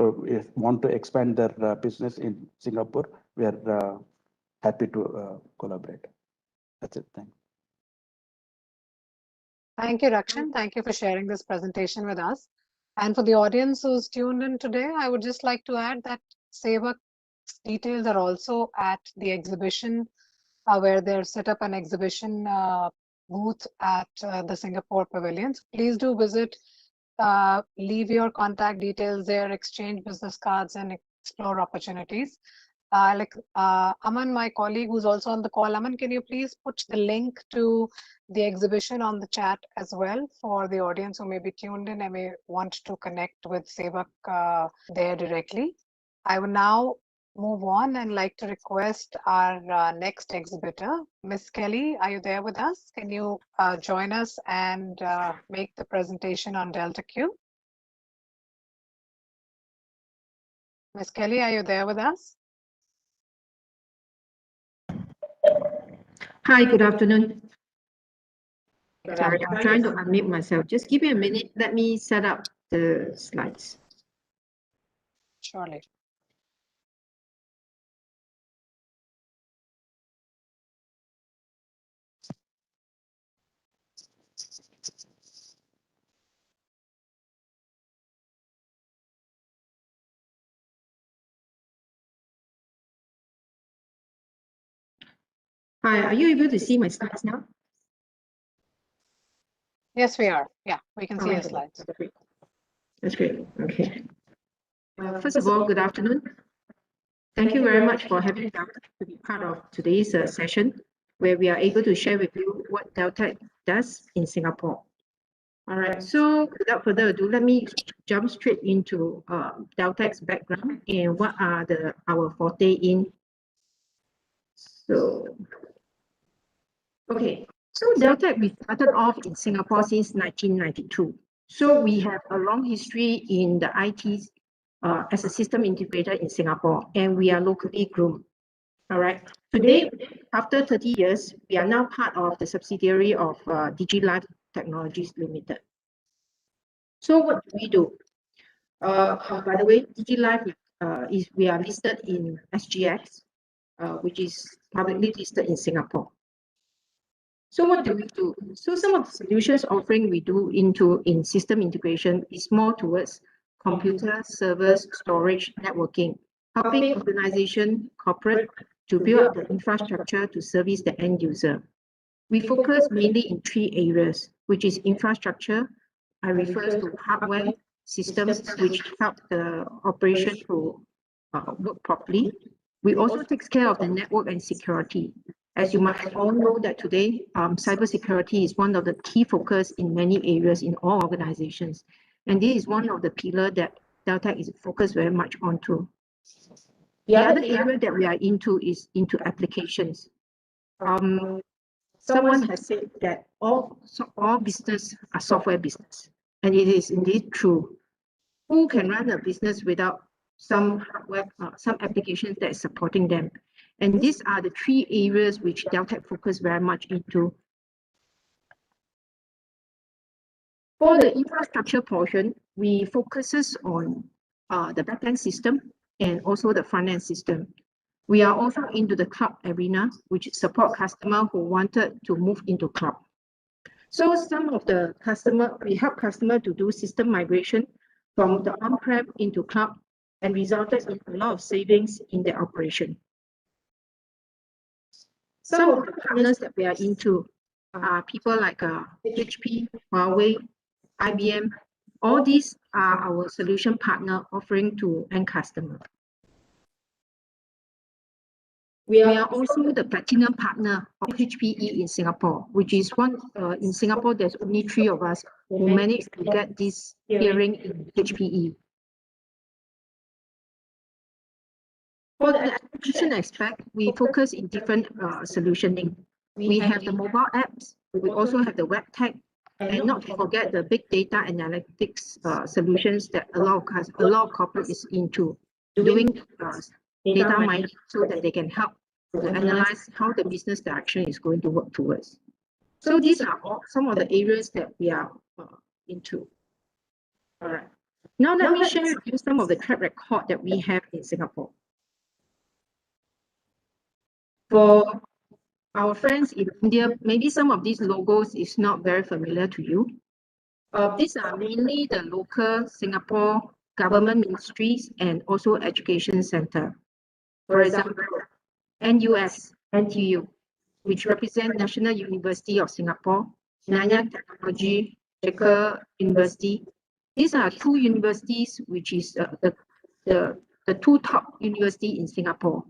want to expand their business in Singapore, we are happy to collaborate. That's it. Thanks. Thank you, Rakshan. Thank you for sharing this presentation with us. And for the audience who's tuned in today, I would just like to add that Sevak's details are also at the exhibition where they're set up an exhibition booth at the Singapore Pavilion. So please do visit, leave your contact details there, exchange business cards, and explore opportunities. Aman, my colleague who's also on the call, Aman, can you please put the link to the exhibition on the chat as well for the audience who may be tuned in and may want to connect with Sevak there directly. I will now move on and like to request our next exhibitor, Miss Kelly. Are you there with us? Can you join us and make the presentation on Delta Q? Ms. Kelly, are you there with us? Hi, good afternoon. Good Sorry, I'm trying to unmute myself. Just give me a minute. Let me set up the slides. Surely. Hi, are you able to see my slides now? Yes, we are. Yeah, we can see your Okay, slides. that's great. That's great. Okay. First of all, good afternoon. Thank you very much for having Deltec to be part of today's session, where we are able to share with you what Deltec does in Singapore. All right, so without further ado, let me jump straight into Deltec's background and what are our forte in. So, okay, so Deltec, we started off in Singapore since 1992. So we have a long history in the IT as a system integrator in Singapore, and we are locally groomed. All right. Today, after 30 years, we are now part of the subsidiary of DigiLife Technologies Limited. So what do we do? By the way, DigiLife we are listed in SGX, which is publicly listed in Singapore. So what do we do? So some of the solutions offering we do in system integration is more towards computer, servers, storage, networking, helping organization, corporate to build up the infrastructure to service the end user. We focus mainly in 3 areas, which is infrastructure. I refer to hardware systems which help the operation to work properly. We also take care of the network and security. As you might all know that today, cybersecurity is one of the key focus in many areas in all organizations. And this is one of the pillars that Deltec is focused very much onto. The other area that we are into is into applications. Someone has said that all business are software business, and it is indeed true. Who can run a business without some hardware, some applications that is supporting them? And these are the 3 areas which Deltec focus very much into. For the infrastructure portion, we focuses on the backend system and also the front-end system. We are also into the cloud arena, which support customer who wanted to move into cloud. So some of the we help customer to do system migration from the on-prem into cloud and resulted in a lot of savings in their operation. Some of the partners that we are into are people like HP, Huawei, IBM. All these are our solution partner offering to end customer. We are also the platinum partner of HPE in Singapore, which is one in Singapore. There's only 3 of us who managed to get this hearing in HPE. For the application aspect, we focus in different solutioning. We have the mobile apps. We also have the web tech, and not to forget the big data analytics solutions that a lot of corporate is into doing data mining so that they can help to analyze how the business direction is going to work towards. So these are some of the areas that we are into. All right. Now let me share with you some of the track record that we have in Singapore. For our friends in India, maybe some of these logos is not very familiar to you. These are mainly the local Singapore government ministries and also education center. For example, NUS, NTU, which represent National University of Singapore, Nanyang Technology, Jaker University. These are 2 universities, which is the 2 top universities in Singapore.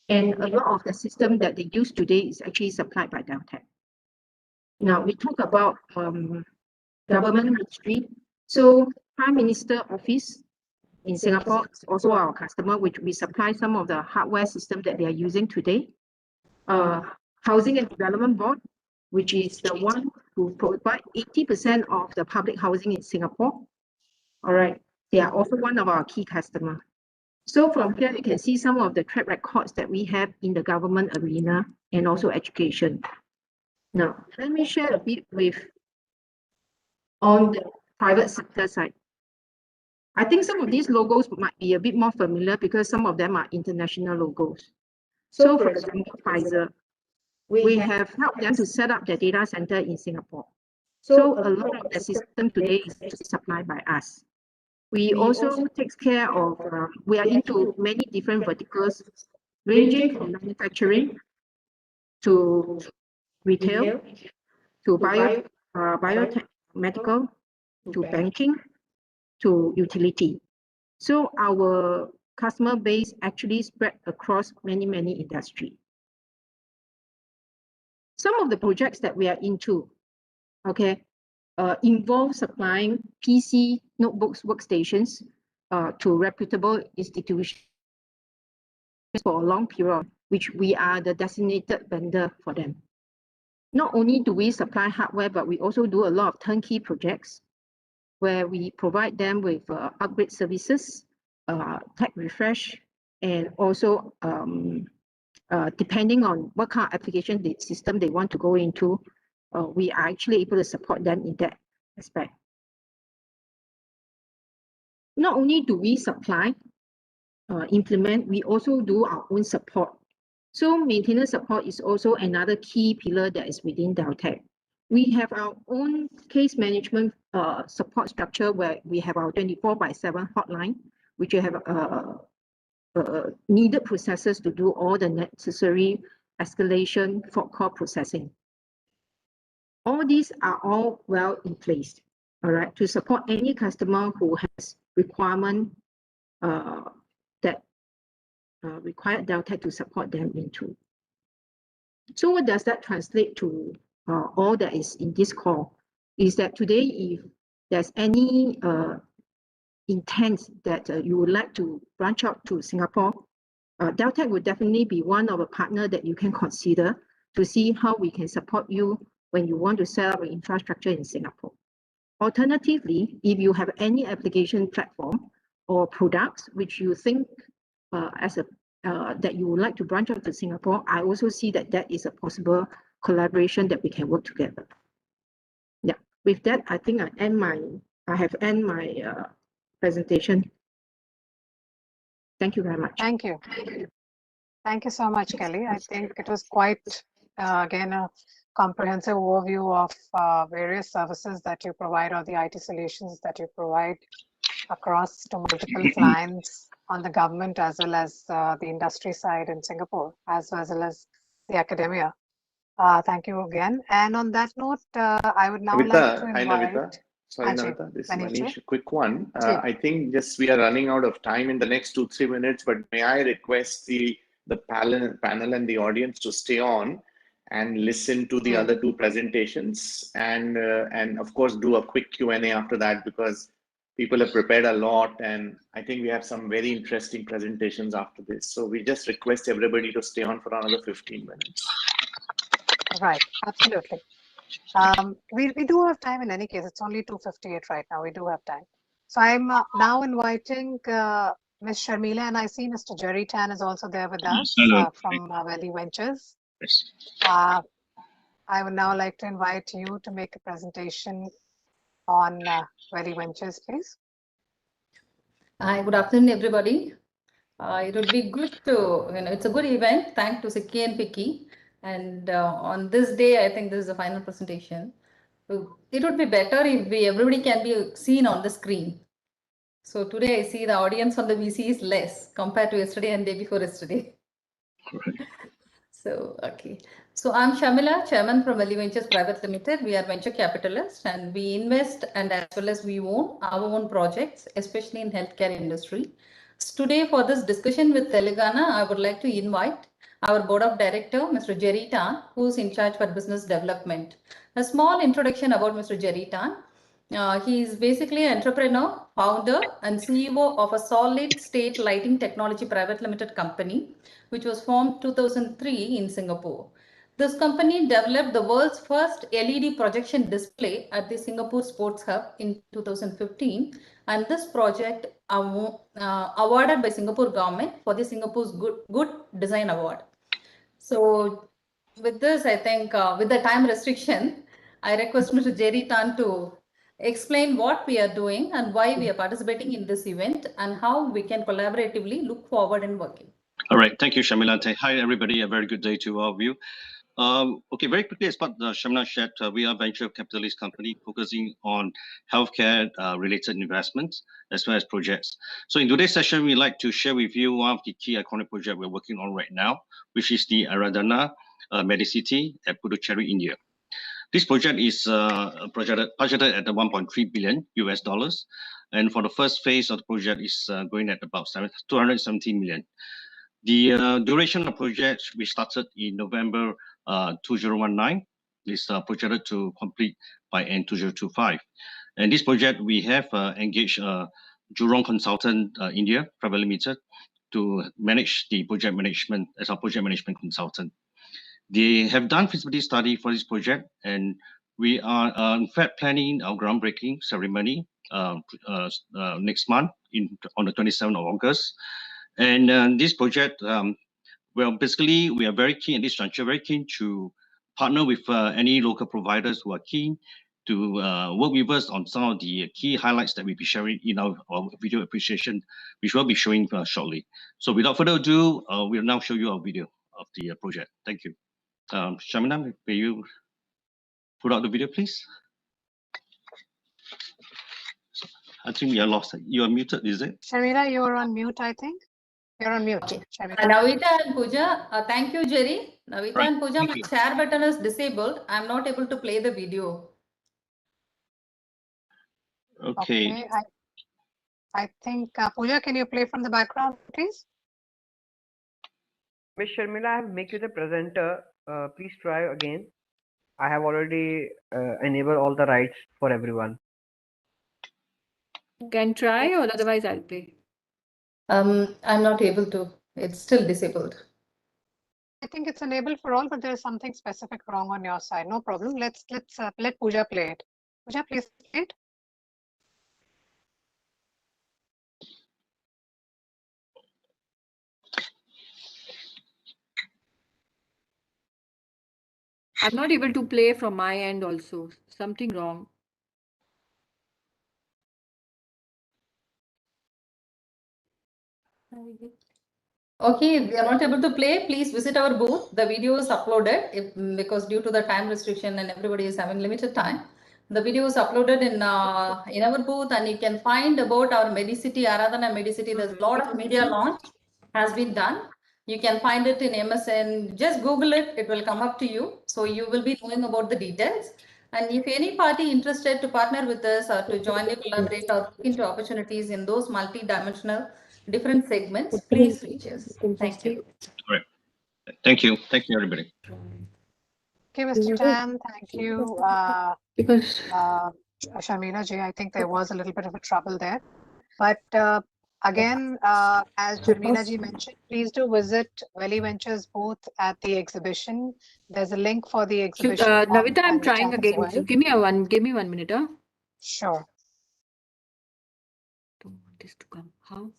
And a lot of the system that they use today is actually supplied by Deltec. Now we talk about government ministry. So Prime Minister Office in Singapore is also our customer, which we supply some of the hardware system that they are using today. Housing and Development Board, which is the one who provide 80% of the public housing in Singapore. All right, they are also one of our key customers. So from here, you can see some of the track records that we have in the government arena and also education. Now, let me share a bit on the private sector side. I think some of these logos might be a bit more familiar because some of them are international logos. So for example, Pfizer, we have helped them to set up their data center in Singapore. So a lot of the system today is supplied by us. We also take care of, we are into many different verticals, ranging from manufacturing to retail, to biotech, medical, to banking, to utility. So our customer base actually spread across many industries. Some of the projects that we are into, okay, involve supplying PC, notebooks, workstations to reputable institutions for a long period, which we are the designated vendor for them. Not only do we supply hardware, but we also do a lot of turnkey projects where we provide them with upgrade services, tech refresh, and also depending on what kind of application the system they want to go into, we are actually able to support them in that aspect. Not only do we supply, implement, we also do our own support. So maintenance support is also another key pillar that is within Deltek. We have our own case management support structure where we have our 24/7 hotline, which have needed processes to do all the necessary escalation fault call processing. All these are all well in place, all right, to support any customer who has requirement that require Deltek to support them into. So what does that translate to all that is in this call? Is that today, if there's any intent that you would like to branch out to Singapore, Deltek would definitely be one of a partner that you can consider to see how we can support you when you want to set up an infrastructure in Singapore. Alternatively, if you have any application platform or products which you think that you would like to branch out to Singapore, I also see that that is a possible collaboration that we can work together. Yeah, with that, I think I have ended my presentation. Thank you very much. Thank you. Thank you so much, Kelly. I think it was quite, again, a comprehensive overview of various services that you provide or the IT solutions that you provide across to multiple clients on the government as well as the industry side in Singapore, as well as the academia. Thank you again. And on that note, I would now like to invite... Sorry, Navita, this is Manish. A quick one. I think just we are running out of time in the next 2-3 minutes, but may I request the panel and the audience to stay on and listen to the other two presentations and of course do a quick Q&A after that, because people have prepared a lot and I think we have some very interesting presentations after this. So we just request everybody to stay on for another 15 minutes. Right, absolutely. We do have time in any case. It's only 2:58 right now. We do have time. So I'm now inviting Ms. Sharmila, and I see Mr. Jerry Tan is also there with us from Valley Ventures. I would now like to invite you to make a presentation on Valley Ventures, please. Hi, good afternoon, everybody. It would be good to, it's a good event. Thanks to Sikki and Vicky. And on this day, I think this is the final presentation. It would be better if everybody can be seen on the screen. So today I see the audience on the VC is less compared to yesterday and day before yesterday. So, okay. So I'm Sharmila, Chairman from Valley Ventures Private Limited. We are venture capitalists and we invest and as well as we own our own projects, especially in healthcare industry. So today for this discussion with Telangana, I would like to invite our board of director, Mr. Jerry Tan, who is in charge for business development. A small introduction about Mr. Jerry Tan. He is basically an entrepreneur, founder and CEO of a solid state lighting technology private limited company, which was formed 2003 in Singapore. This company developed the world's first LED projection display at the Singapore Sports Hub in 2015. And this project awarded by Singapore government for the Singapore's Good Design Award. So with this, I think with the time restriction, I request Mr. Jerry Tan to explain what we are doing and why we are participating in this event and how we can collaboratively look forward in working. All right, thank you, Shamila. Hi, everybody. A very good day to all of you. Okay, very quickly, as what Shamila shared, we are a venture capitalist company focusing on healthcare related investments as well as projects. So in today's session, we'd like to share with you one of the key iconic projects we're working on right now, which is the Aradhana Medicity at Puducherry, India. This project is budgeted at $1.3 billion US. And for the first phase of the project is going at about 217 million. The duration of the project, we started in November 2019, is projected to complete by end 2025. And this project, we have engaged Jurong Consultant India Private Limited to manage the project management as our project management consultant. They have done feasibility study for this project, and we are in fact planning our groundbreaking ceremony next month on the 27th of August. And this project, well, basically, we are very keen at this juncture, very keen to partner with any local providers who are keen to work with us on some of the key highlights that we'll be sharing in our video appreciation, which we'll be showing shortly. So without further ado, we'll now show you our video of the project. Thank you. Shamina, may you put out the video, please? I think you are lost. You are muted, is it? Shamila, you're on mute, I think. You're on mute. Okay. Shamila. Navita and Pooja, thank you, Jerry. Navita Right, and Pooja, thank my you. share button is disabled. I'm not able to play the video. Okay. I think, Pooja, can you play from the background, please? Ms. Sharmila, I have make you the presenter. Please try again. I have already enabled all the rights for everyone. Can try, or otherwise I'll play. I'm not able to. It's still disabled. I think it's enabled for all, but there's something specific wrong on your side. No problem. Let's let Pooja play it. Pooja, please play it. I'm not able to play from my end also. Something wrong. Okay, if we are not able to play, please visit our booth. The video is uploaded because due to the time restriction and everybody is having limited time. The video is uploaded in our booth, and you can find about our Medicity, Aradhana Medicity. There's a lot of media launch has been done. You can find it in MSN. Just Google it. It will come up to you. So you will be knowing about the details. And if any party interested to partner with us or to jointly collaborate or look into opportunities in those multi-dimensional different segments, please reach us. Thank you. All right. Thank you. Thank you, everybody. Okay, Mr. Tan, thank you. Because Shamila ji, I think there was a little bit of a trouble there. But again, as Shamila ji mentioned, please do visit Valley Ventures booth at the exhibition. There's a link for the exhibition. Navita, I'm on trying chat as again. well. So give me 1 minute. Huh? Sure. Don't want this to come. How?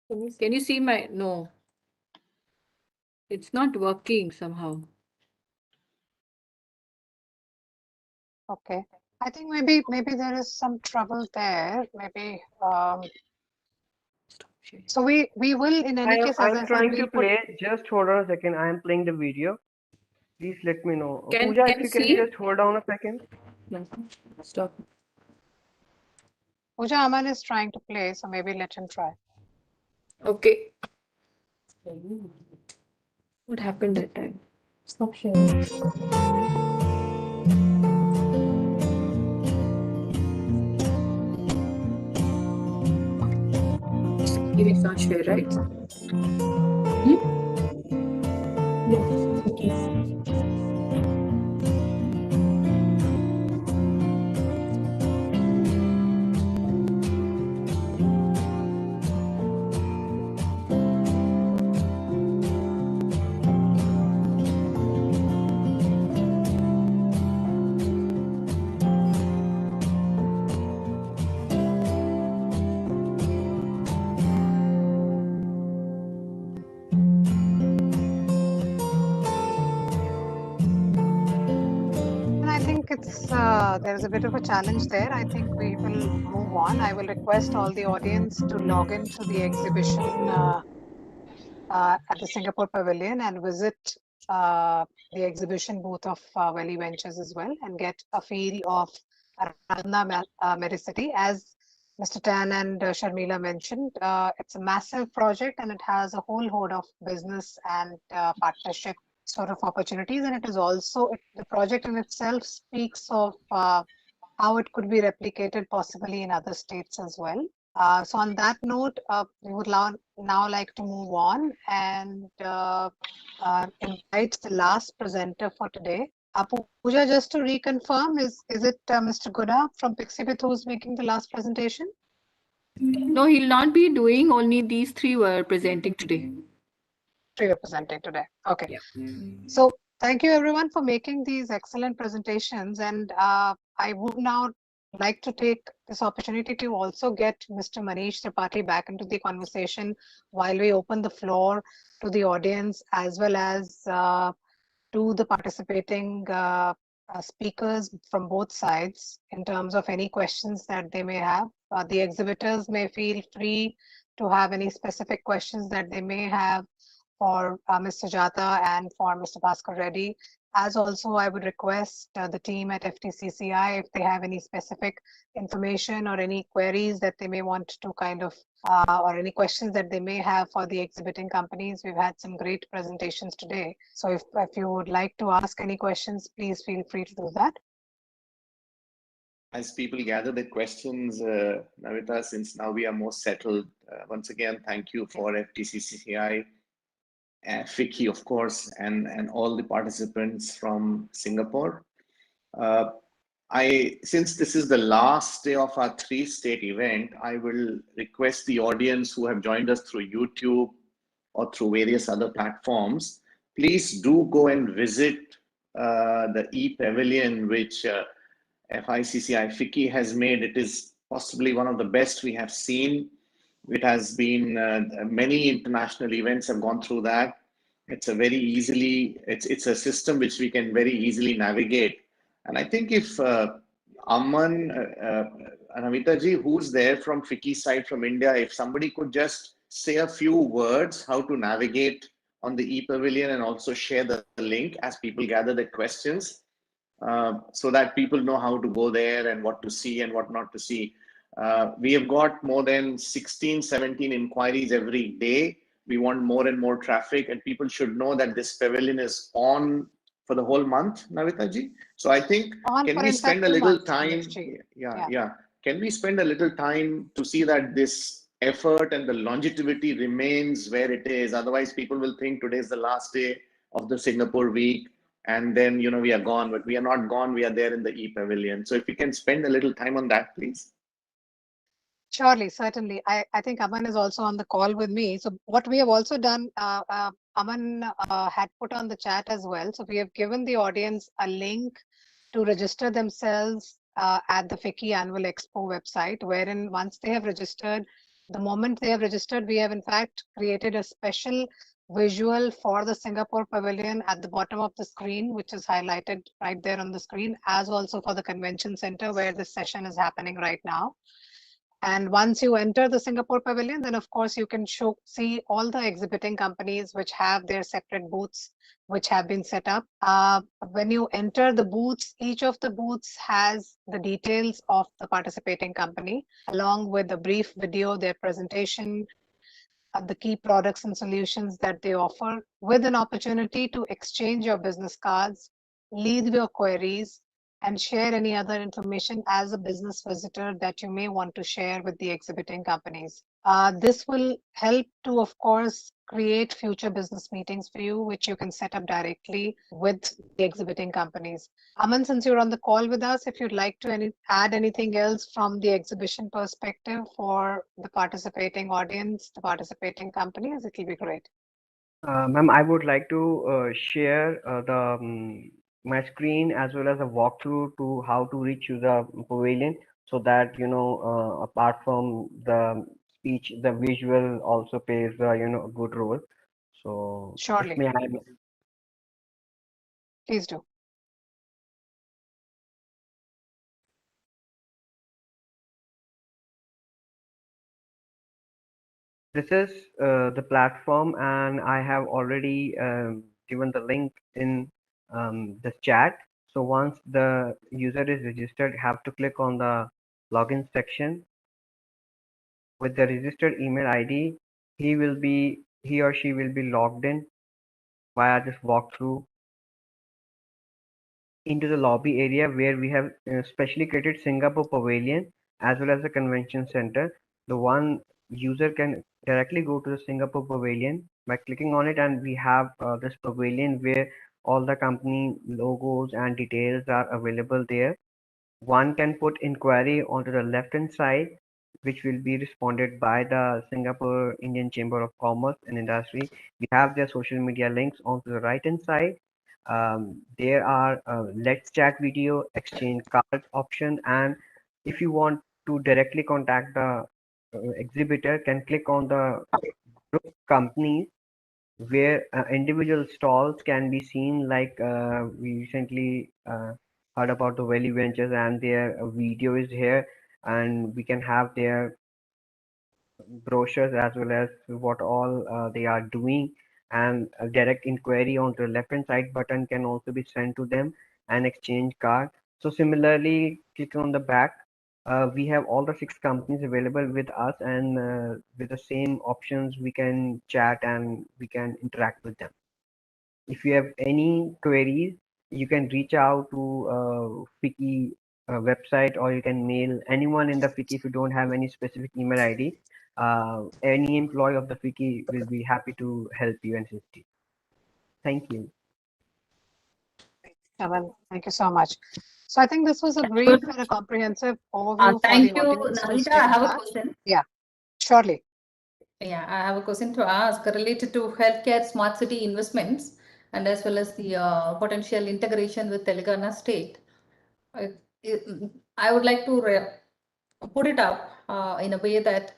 Can you see my, no, it's not working somehow. Okay. I think maybe there is some trouble there. Maybe Stop sharing. so we will in any case, as I I'm said, trying we'll to put- play. Just hold on a second. I am playing the video. Please let me know. Can Pooja, if you you can see? just hold on a second. No, stop. Pooja Aman is trying to play, so maybe let him try. Okay. What happened that time? Stop sharing. It's not share, right? Yes. Okay. think it's there's a bit of a challenge there. I think we will move on. I will request all the audience to log into the exhibition at the Singapore Pavilion and visit the exhibition booth of Valley Ventures as well and get a feel of Aradhana Medicity. As Mr. Tan and Sharmila mentioned, it's a massive project and it has a whole host of business and partnership sort of opportunities. And it is also, the project in itself speaks of how it could be replicated possibly in other states as well. So on that note, we would now like to move on and invite the last presenter for today. Pooja, just to reconfirm, is it Mr. Guda from Pixibit who's making the last presentation? No, he'll not be doing. Only these three were presenting today. Three were presenting today. Okay. Yeah. So thank you everyone for making these excellent presentations. And I would now like to take this opportunity to also get Mr. Manish Tripathi back into the conversation while we open the floor to the audience as well as to the participating speakers from both sides in terms of any questions that they may have. The exhibitors may feel free to have any specific questions that they may have for Ms. Sujata and for Mr. Bhaskar Reddy. As also, I would request the team at FTCCI if they have any specific information or any queries that they may want to kind of, or any questions that they may have for the exhibiting companies. We've had some great presentations today. So if you would like to ask any questions, please feel free to do that. As people gather their questions, Navita, since now we are more settled, once again, thank you for FTCCI, FICCI, of course, and all the participants from Singapore. Since this is the last day of our three-state event, I will request the audience who have joined us through YouTube or through various other platforms, please do go and visit the e-pavilion which FICCI FICCI has made. It is possibly one of the best we have seen. It has been many international events have gone through that. It's a very easily, it's a system which we can very easily navigate. And I think if Aman, Navita ji, who's there from FICCI side from India, if somebody could just say a few words how to navigate on the e-pavilion and also share the link as people gather their questions so that people know how to go there and what to see and what not to see. We have got more than 16, 17 inquiries every day. We want more and more traffic, and people should know that this pavilion is on for the whole month, Navita ji. So I think, can we spend a little time? Yeah. Can we spend a little time to see that this effort and the longevity remains where it is? Otherwise, people will think today is the last day of the Singapore week, and then we are gone. But we are not gone. We are there in the e-pavilion. So if we can spend a little time on that, please. Surely, certainly. I think Aman is also on the call with me. So what we have also done, Aman had put on the chat as well. So we have given the audience a link to register themselves at the FICCI Annual Expo website, wherein once they have registered, the moment they have registered, we have in fact created a special visual for the Singapore Pavilion at the bottom of the screen, which is highlighted right there on the screen, as also for the convention center where this session is happening right now. And once you enter the Singapore Pavilion, then of course you can see all the exhibiting companies which have their separate booths which have been set up. When you enter the booths, each of the booths has the details of the participating company along with a brief video, their presentation, the key products and solutions that they offer, with an opportunity to exchange your business cards, leave your queries, and share any other information as a business visitor that you may want to share with the exhibiting companies. This will help to, of course, create future business meetings for you, which you can set up directly with the exhibiting companies. Aman, since you're on the call with us, if you'd like to add anything else from the exhibition perspective for the participating audience, the participating companies, it will be great. Ma'am, I would like to share my screen as well as a walkthrough to how to reach to the pavilion, so that apart from the speech, the visual also plays a good role. So surely, may I... please do. this is the platform, and I have already given the link in the chat. So once the user is registered, have to click on the login section. With the registered email ID, he or she will be logged in via this walkthrough into the lobby area where we have specially created Singapore Pavilion as well as the convention center. The one user can directly go to the Singapore Pavilion by clicking on it, and we have this pavilion where all the company logos and details are available there. One can put inquiry onto the left hand side, which will be responded by the Singapore Indian Chamber of Commerce and Industry. We have their social media links onto the right hand side. There are let's chat video, exchange card option, and if you want to directly contact the exhibitor, can click on the group companies where individual stalls can be seen. Like we recently heard about the Valley Ventures, and their video is here, and we can have their brochures as well as what all they are doing, and a direct inquiry on the left hand side button can also be sent to them, and exchange card. So similarly, click on the back. We have all the 6 companies available with us, and with the same options we can chat and we can interact with them. If you have any queries, you can reach out to FICCI website, or you can mail anyone in the FICCI if you don't have any specific email ID. Any employee of the FICCI will be happy to help you and assist you. Thank you. Chaman, thank you so much. So I think this was a brief and a comprehensive overview. Thank for the you, audience to Navita. stay I in have a touch. question. Yeah, surely. Yeah, I have a question to ask related to healthcare smart city investments and as well as the potential integration with Telangana state. I would like to put it up in a way that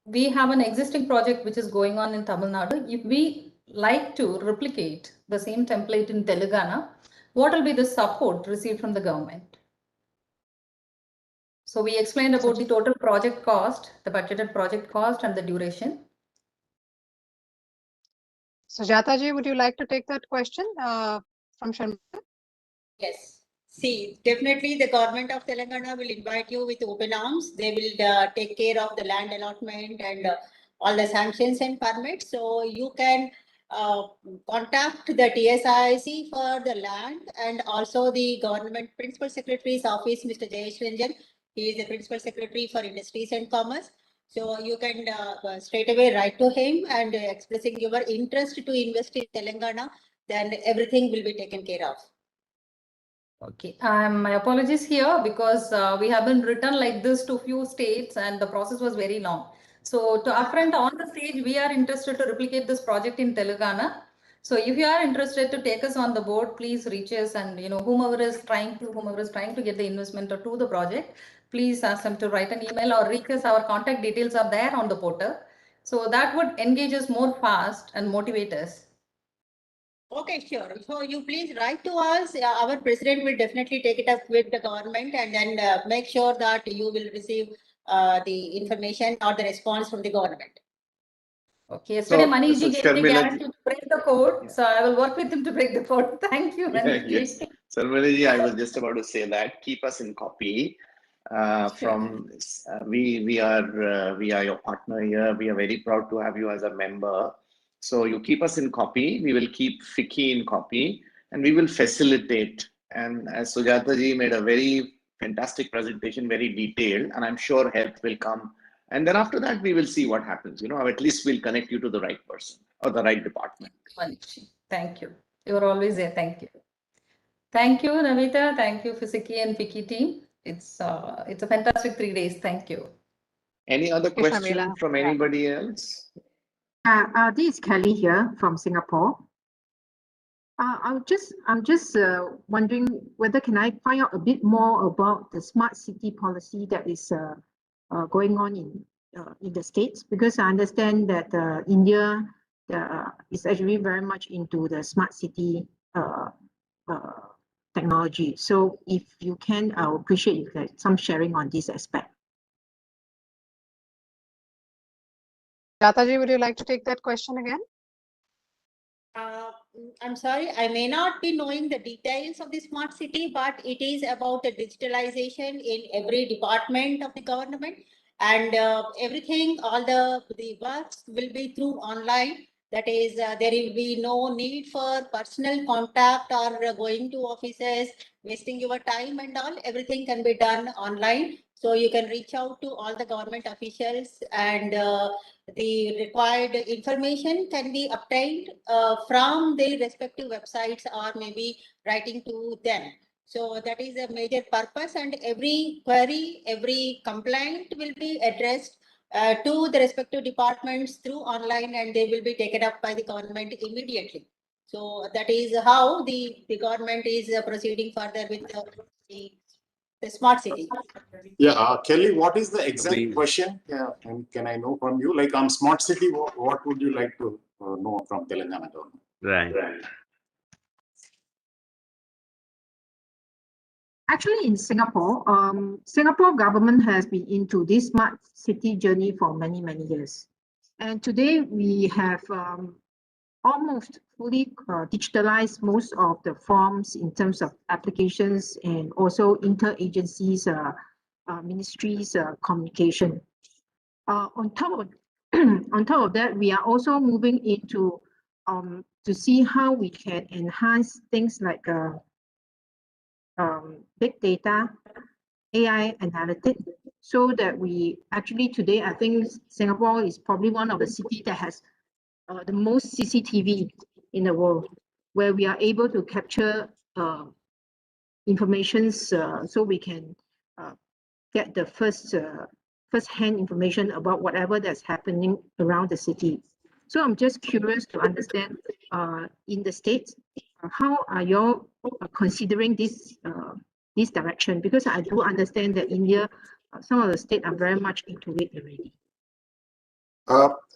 we have an existing project which is going on in Tamil Nadu. If we like to replicate the same template in Telangana, what will be the support received from the government? So we explained about the total project cost, the budgeted project cost, and the duration. Sujata ji, would you like to take that question from Sharmila? Yes. See, definitely the government of Telangana will invite you with open arms. They will take care of the land allotment and all the sanctions and permits. So you can contact the TSIC for the land, and also the government principal secretary's office, Mr. Jayesh Ranjan. He is the principal secretary for industries and commerce. So you can straight away write to him and expressing your interest to invest in Telangana, then everything will be taken care of. Okay, my apologies here because we have been written like this to few states and the process was very long. So to upfront on the stage, we are interested to replicate this project in Telangana. So if you are interested to take us on the board, please reach us, and whomever is trying to get the investment or to the project, please ask them to write an email or reach us. Our contact details are there on the portal. So that would engage us more fast and motivate us. Okay, sure. So you please write to us. Our president will definitely take it up with the government, and then make sure that you will receive the information or the response from the government. Okay, yesterday Manish so gave me Sharmila guarantee to break the code, so I will work with him to break the code. Thank you, Manish. Yes, Sharmila ji, I was just about to say that. Keep us in copy. We are your partner here. We are very proud to have you as a member. So you keep us in copy. We will keep FICCI in copy, and we will facilitate. And as Sujata ji made a very fantastic presentation, very detailed, and I'm sure help will come. And then after that, we will see what happens. At least we'll connect you to the right person or the right department. Thank you. You're always there. Thank you. Thank you, Navita. Thank you, FICCI and FICCI team. It's a fantastic 3 days. Thank you. Any other question from anybody else? This is Kelly here from Singapore. I'm just wondering whether can I find out a bit more about the smart city policy that is going on in the States, because I understand that India is actually very much into the smart city technology. So if you can, I would appreciate you get some sharing on this aspect. Sujataji, would you like to take that question again? I'm sorry, I may not be knowing the details of the smart city, but it is about the digitalization in every department of the government, and everything, all the works will be through online. That is, there will be no need for personal contact or going to offices, wasting your time and all. Everything can be done online. So you can reach out to all the government officials, and the required information can be obtained from the respective websites, or maybe writing to them. So that is a major purpose, and every query, every complaint will be addressed to the respective departments through online, and they will be taken up by the government immediately. So that is how the government is proceeding further with the smart city. Yeah, Kelly, what is the exact question? And can I know from you? Like on smart city, what would you like to know from Telangana government? Right. Actually, in Singapore, Singapore government has been into this smart city journey for many, many years. And today we have almost fully digitalized most of the forms in terms of applications and also inter-agencies, ministries communication. On top of that, we are also moving into to see how we can enhance things like big data, AI analytics, so that we actually today, I think Singapore is probably one of the cities that has the most CCTV in the world, where we are able to capture information so we can get the first-hand information about whatever that's happening around the city. So I'm just curious to understand in the States, how are you considering this this direction? Because I do understand that India, some of the states are very much into it already.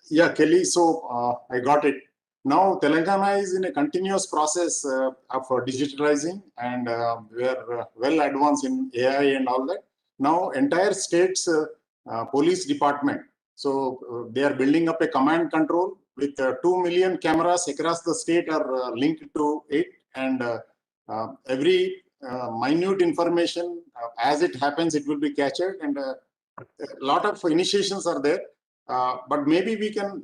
Yeah, Kelly, so I got it. Now, Telangana is in a continuous process of digitalizing, and we are well advanced in AI and all that. Now, entire state's police department, so they are building up a command control with 2 million cameras across the state are linked to it, and every minute information, as it happens, it will be captured, and a lot of initiations are there. But maybe we can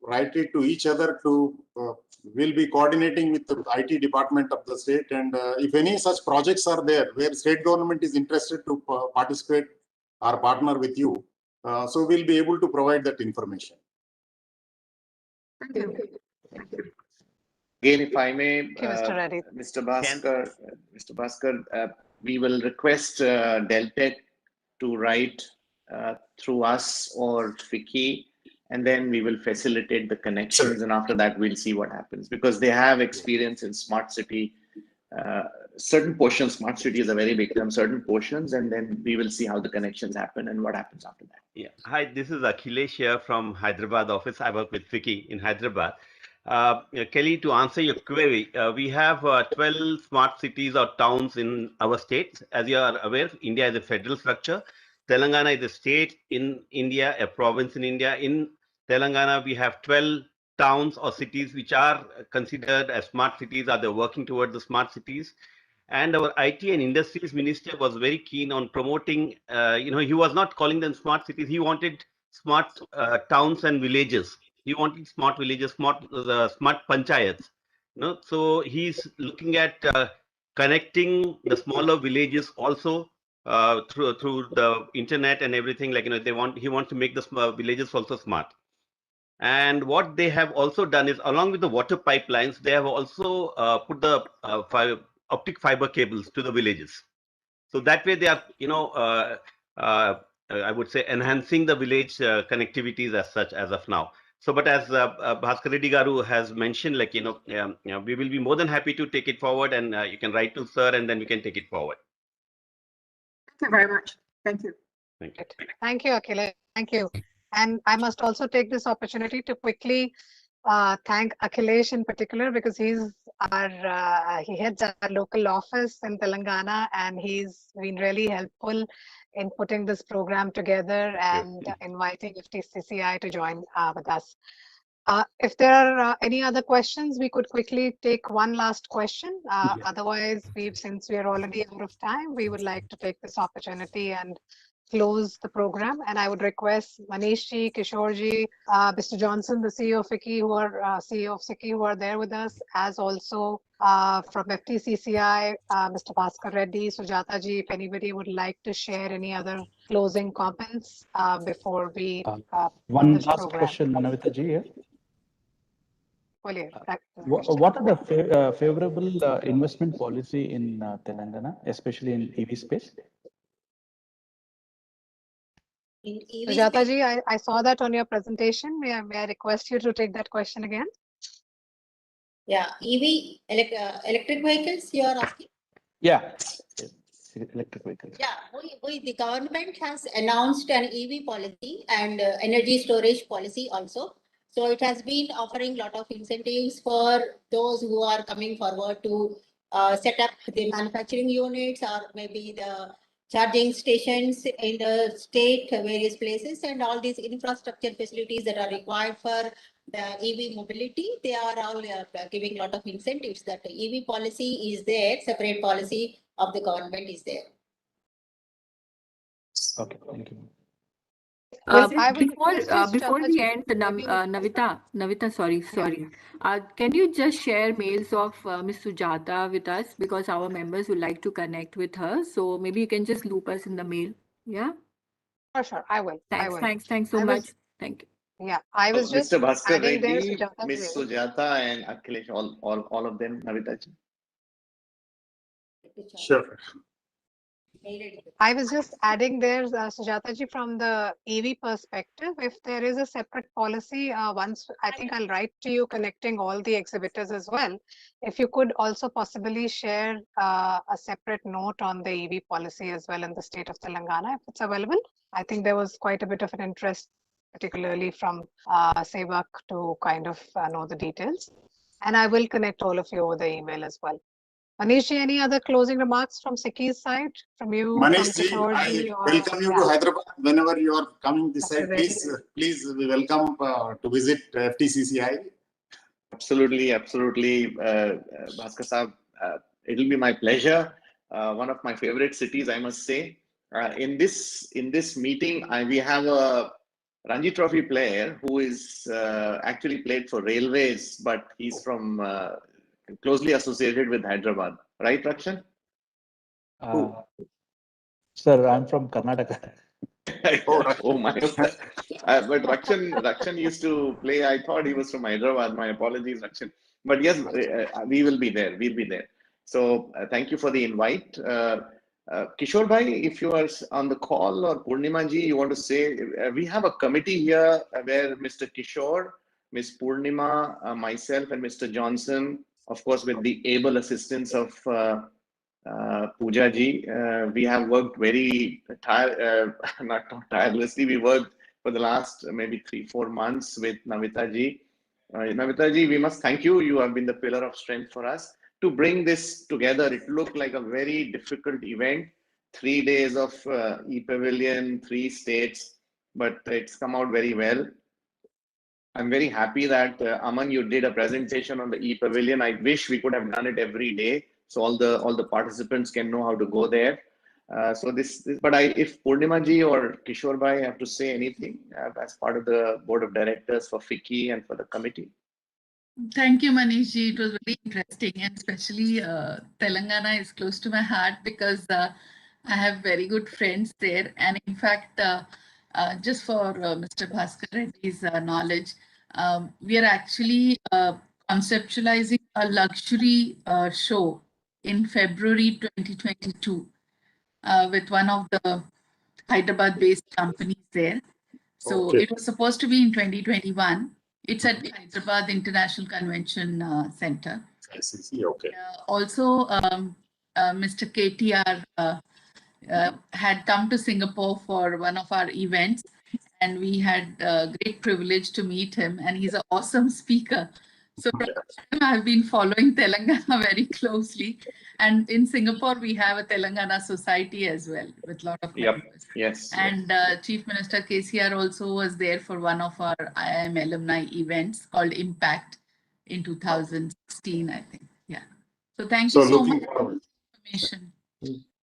write it to each other to, we'll be coordinating with the IT department of the state, and if any such projects are there where state government is interested to participate or partner with you, so we'll be able to provide that information. Thank you. Again, if I may, Mr. Reddy. Mr. Bhaskar, we will request Deltec to write through us or FICCI, and then we will facilitate the connections. Sure. And after that, we'll see what happens, because they have experience in smart city. Certain portions, smart city is a very big term, certain portions, and then we will see how the connections happen and what happens after that. Yeah. Hi, this is Akhilesh here from Hyderabad office. I work with FICCI in Hyderabad. Kelly, to answer your query, we have 12 smart cities or towns in our states. As you are aware, India is a federal structure. Telangana is a state in India, a province in India. In Telangana, we have 12 towns or cities which are considered as smart cities, or they're working towards the smart cities. And our IT and Industries Minister was very keen on promoting, he was not calling them smart cities. He wanted smart towns and villages. He wanted smart villages, smart panchayats. So he's looking at connecting the smaller villages also through the internet and everything. Like, he wants to make the villages also smart. And what they have also done is, along with the water pipelines, they have also put the optic fiber cables to the villages. So that way they are, I would say, enhancing the village connectivities as such as of now. So, but as Bhaskar Reddy Garu has mentioned, like, we will be more than happy to take it forward, and you can write to sir, and then we can take it forward. Thank you very much. Thank you. Thank you. Thank you, Akhilesh. Thank you. And I must also take this opportunity to quickly thank Akhilesh in particular, because he's he heads our local office in Telangana, and he's been really helpful in putting this program together and inviting FTCCI to join with us. If there are any other questions, we could quickly take one last question. Otherwise, since we are already out of time, we would like to take this opportunity and close the program. And I would request Manishji, Kishorji, Mr. Johnson, the CEO of FICCI, CEO of SICCI, who are there with us, as also from FTCCI, Mr. Bhaskar Reddy, Sujata ji, if anybody would like to share any other closing comments before we one this last program. question, Navita ji. Here. What are the favorable investment policy in Telangana, especially in EV space? Sujata ji, I saw that on your presentation. May I request you to take that question again? Yeah, electric vehicles you are asking? Yeah, electric vehicles. Yeah, the government has announced an EV policy and energy storage policy also. So it has been offering a lot of incentives for those who are coming forward to set up the manufacturing units or maybe the charging stations in the state, various places, and all these infrastructure facilities that are required for the EV mobility. They are all giving a lot of incentives. That the EV policy is there, separate policy of the government is there. Okay, thank you. Before we end, Navita, sorry. Can you just share mails of Ms. Sujata with us, because our members would like to connect with her. So maybe you can just loop us in the mail. Yeah. Sure. I will. Thanks so much. Thank you. Yeah, I was just Mr. Bhaskar adding there, Reddy, Sujata Ms. ji. Sujata, and Akhilesh, all of them, Navita ji. Sure. I was just adding there, Sujata ji, from the EV perspective, if there is a separate policy, once I think I'll write to you connecting all the exhibitors as well. If you could also possibly share a separate note on the EV policy as well in the state of Telangana, if it's available. I think there was quite a bit of an interest, particularly from Sevak, to kind of know the details. And I will connect all of you over the email as well. Manish, any other closing remarks from SICCI's side? From you, Manish from Kishore I ji, welcome you to Hyderabad. Whenever you are coming this side, please we welcome to visit FTCCI. Absolutely, Bhaskar Saab. It'll be my pleasure. One of my favorite cities, I must say. In this meeting, we have a Ranji Trophy player who is actually played for Railways, but he's from closely associated with Hyderabad, right, Rakshan? Sir, I'm from Karnataka. Oh my! But Rakshan used to play. I thought he was from Hyderabad. My apologies, Rakshan. But yes, we will be there. We'll be there. So thank you for the invite. Kishore bhai, if you are on the call, or Purnima ji, you want to say, we have a committee here where Mr. Kishore, Ms. Purnima, myself, and Mr. Johnson, of course, with the able assistance of Pooja ji, we have worked very not tirelessly. We worked for the last maybe 3-4 months with Navita ji. Navita ji, we must thank you. You have been the pillar of strength for us to bring this together. It looked like a very difficult event. 3 days of e-pavilion, 3 states, but it's come out very well. I'm very happy that Aman, you did a presentation on the e-pavilion. I wish we could have done it every day, so all the participants can know how to go there. If Purnima ji or Kishore bhai have to say anything as part of the board of directors for FICCI and for the committee. Thank you, Manish ji. It was very interesting, and especially Telangana is close to my heart because I have very good friends there. And in fact, just for Mr. Bhaskar Reddy's knowledge, we are actually conceptualizing a luxury show in February 2022 with one of the Hyderabad-based companies there. So it was supposed to be in 2021. It's at the Hyderabad International Convention Center. Okay. Also, Mr. KTR had come to Singapore for one of our events, and we had a great privilege to meet him, and he's an awesome speaker. So from that time, I've been following Telangana very closely. And in Singapore, we have a Telangana society as well with a lot of Yep. members. Yes. And Chief Minister KCR also was there for one of our IIM alumni events called Impact in 2016, I think. Yeah. So thank you so much for the information.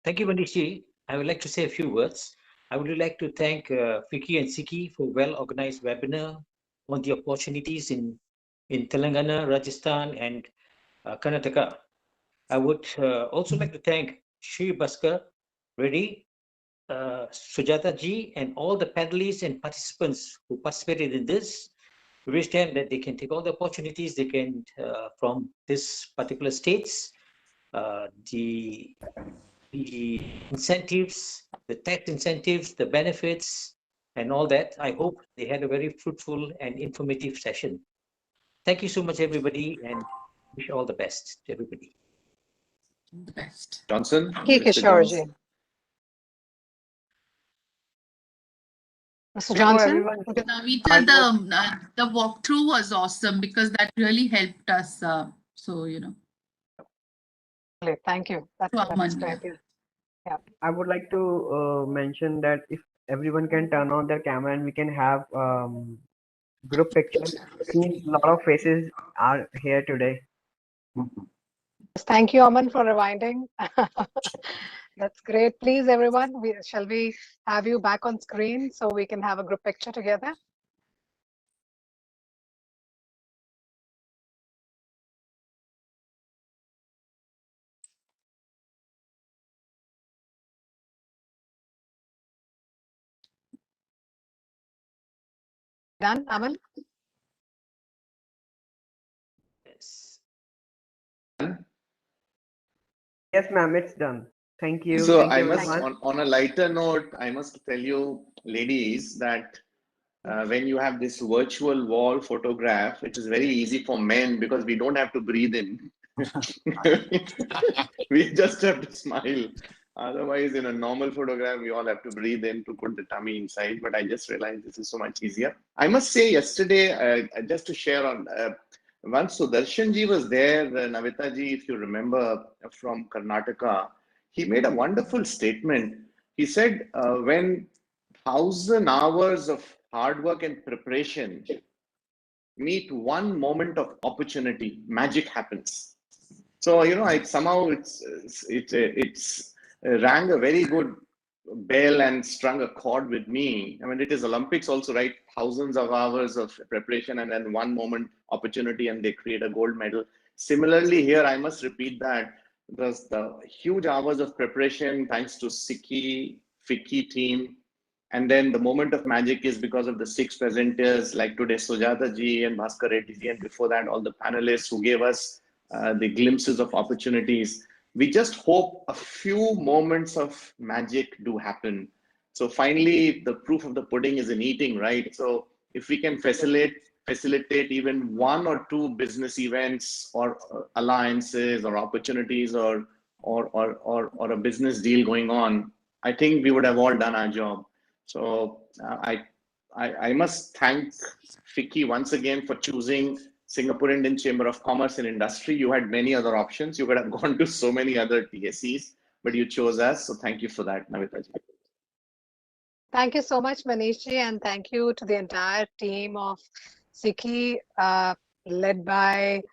Thank you, Manishi. I would like to say a few words. I would like to thank FICCI and SICCI for well-organized webinar on the opportunities in Telangana, Rajasthan, and Karnataka. I would also like to thank Shri Bhaskar Reddy, Sujata ji, and all the panelists and participants who participated in this. We wish them that they can take all the opportunities they can from this particular states, the incentives, the tax incentives, the benefits, and all that. I hope they had a very fruitful and informative session. Thank you so much, everybody, and wish all the best to everybody. The best. Johnson. Thank you, Kishorji. Mr. Johnson? Navita, the walkthrough was awesome because that really helped us. Thank you. That's great. Yeah. I would like to mention that if everyone can turn on their camera and we can have group pictures. A lot of faces are here today. Thank you, Aman, for reminding. That's great. Please, everyone, shall we have you back on screen so we can have a group picture together? Done, Aman? Yes. Yes, ma'am, it's done. Thank you. So Thank I you, must, everyone. on a lighter note, I must tell you, ladies, that when you have this virtual wall photograph, it is very easy for men because we don't have to breathe in. We just have to smile. Otherwise, in a normal photograph, we all have to breathe in to put the tummy inside. But I just realized this is so much easier. I must say, yesterday, just to share on, once Sudarshan ji was there, Navita ji, if you remember, from Karnataka, he made a wonderful statement. He said, when 1,000 hours of hard work and preparation meet one moment of opportunity, magic happens. So, somehow it's rang a very good bell and strung a chord with me. I mean, it is Olympics also, right? Thousands of hours of preparation and then one moment opportunity and they create a gold medal. Similarly here, I must repeat that the huge hours of preparation thanks to SICCI, FICCI team, and then the moment of magic is because of the 6 presenters like today, Sujata ji and Bhaskar Reddy ji, and before that, all the panelists who gave us the glimpses of opportunities. We just hope a few moments of magic do happen. So finally, the proof of the pudding is in eating, right? So if we can facilitate even 1 or 2 business events or alliances or opportunities or a business deal going on, I think we would have all done our job. So I must thank FICCI once again for choosing Singapore Indian Chamber of Commerce and Industry. You had many other options. You could have gone to so many other TSCs, but you chose us. So thank you for that, Navita ji. Thank you so much, Manish ji, and thank you to the entire team of SICCI, led by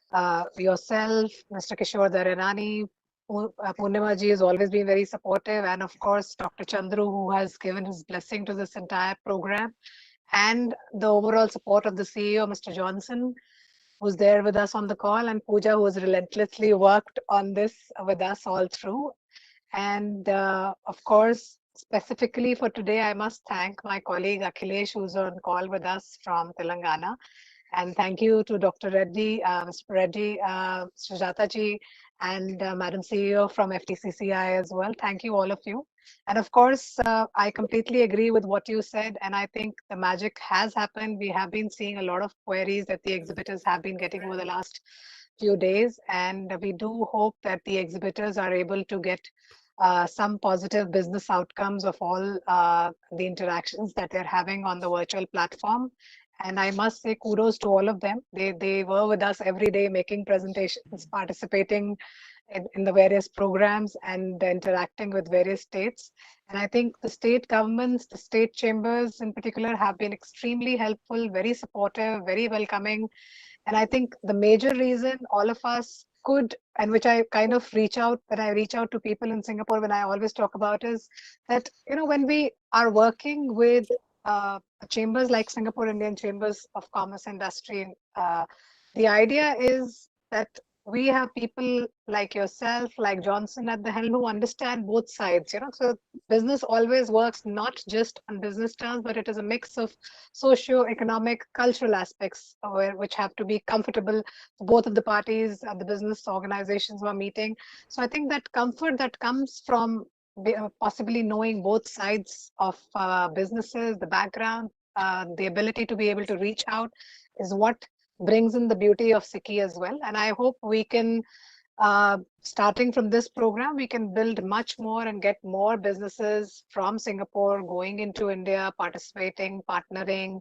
yourself, Mr. Kishore Dharanani. Purnima ji has always been very supportive, and of course, Dr. Chandru, who has given his blessing to this entire program, and the overall support of the CEO, Mr. Johnson, who's there with us on the call, and Pooja, who has relentlessly worked on this with us all through. And of course, specifically for today, I must thank my colleague Akhilesh, who's on call with us from Telangana. And thank you to Dr. Reddy, Mr. Reddy, Sujata ji, and Madam CEO from FTCCI as well. Thank you, all of you. And of course, I completely agree with what you said. And I think the magic has happened. We have been seeing a lot of queries that the exhibitors have been getting over the last few days. And we do hope that the exhibitors are able to get some positive business outcomes of all the interactions that they're having on the virtual platform. And I must say kudos to all of them. They were with us every day, making presentations, participating in the various programs and interacting with various states. And I think the state governments, the state chambers in particular, have been extremely helpful, very supportive, very welcoming. And I think the major reason all of us could, and which I kind of reach out to people in Singapore when I always talk about, is that, you know, when we are working with chambers like Singapore Indian Chambers of Commerce and Industry, the idea is that we have people like yourself, like Johnson at the helm, who understand both sides, you know. So business always works not just on business terms, but it is a mix of socio-economic, cultural aspects which have to be comfortable for both of the parties and the business organizations who are meeting. So I think that comfort that comes from possibly knowing both sides of businesses, the background, the ability to be able to reach out is what brings in the beauty of SICKI as well. And I hope we can, starting from this program, we can build much more and get more businesses from Singapore going into India, participating, partnering,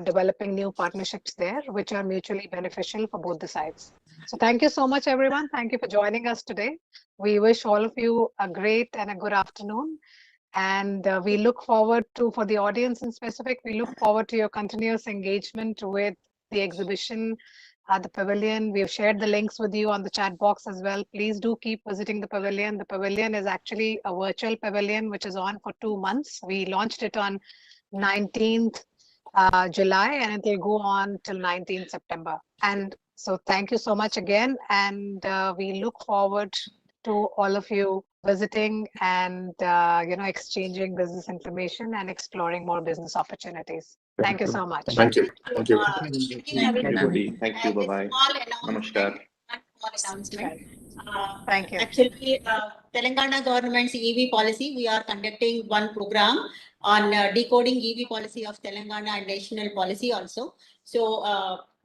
developing new partnerships there, which are mutually beneficial for both the sides. So thank you so much, everyone. Thank you for joining us today. We wish all of you a great and a good afternoon. And we look forward to, for the audience in specific, we look forward to your continuous engagement with the exhibition at the pavilion. We have shared the links with you on the chat box as well. Please do keep visiting the pavilion. The pavilion is actually a virtual pavilion, which is on for 2 months. We launched it on 19th July, and it will go on till 19th September. And so thank you so much again. And we look forward to all of you visiting and you know, exchanging business information and exploring more business opportunities. Thank you so much. Thank you. Thank you. Thank you, everybody. Thank you. Bye-bye. Namaskar. Thank you. Actually, Telangana government's EV policy, we are conducting one program on decoding EV policy of Telangana and national policy also. So,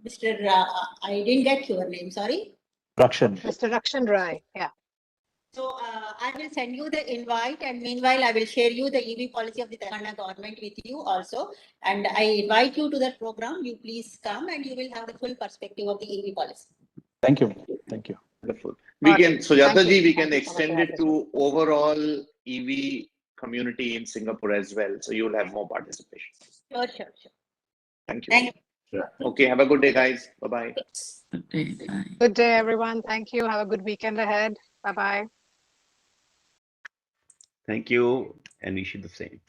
Mr. I didn't get your name, sorry. Rakshan. Mr. Rakshan Rai, yeah. So I will send you the invite, and meanwhile I will share you the EV policy of the Telangana government with you also. And I invite you to that program. You please come and you will have the full perspective of the EV policy. Thank you. Thank you. Wonderful. We can, Sujata ji, we can Thank you so much extend for it to overall EV community in Singapore as well. So you'll have more participation. Sure, sure, sure. Thank you. Thank you. Okay, have a good day, guys. Bye-bye. Good day, everyone. Thank you. Have a good weekend ahead. Bye-bye. Thank you, and wish you the same.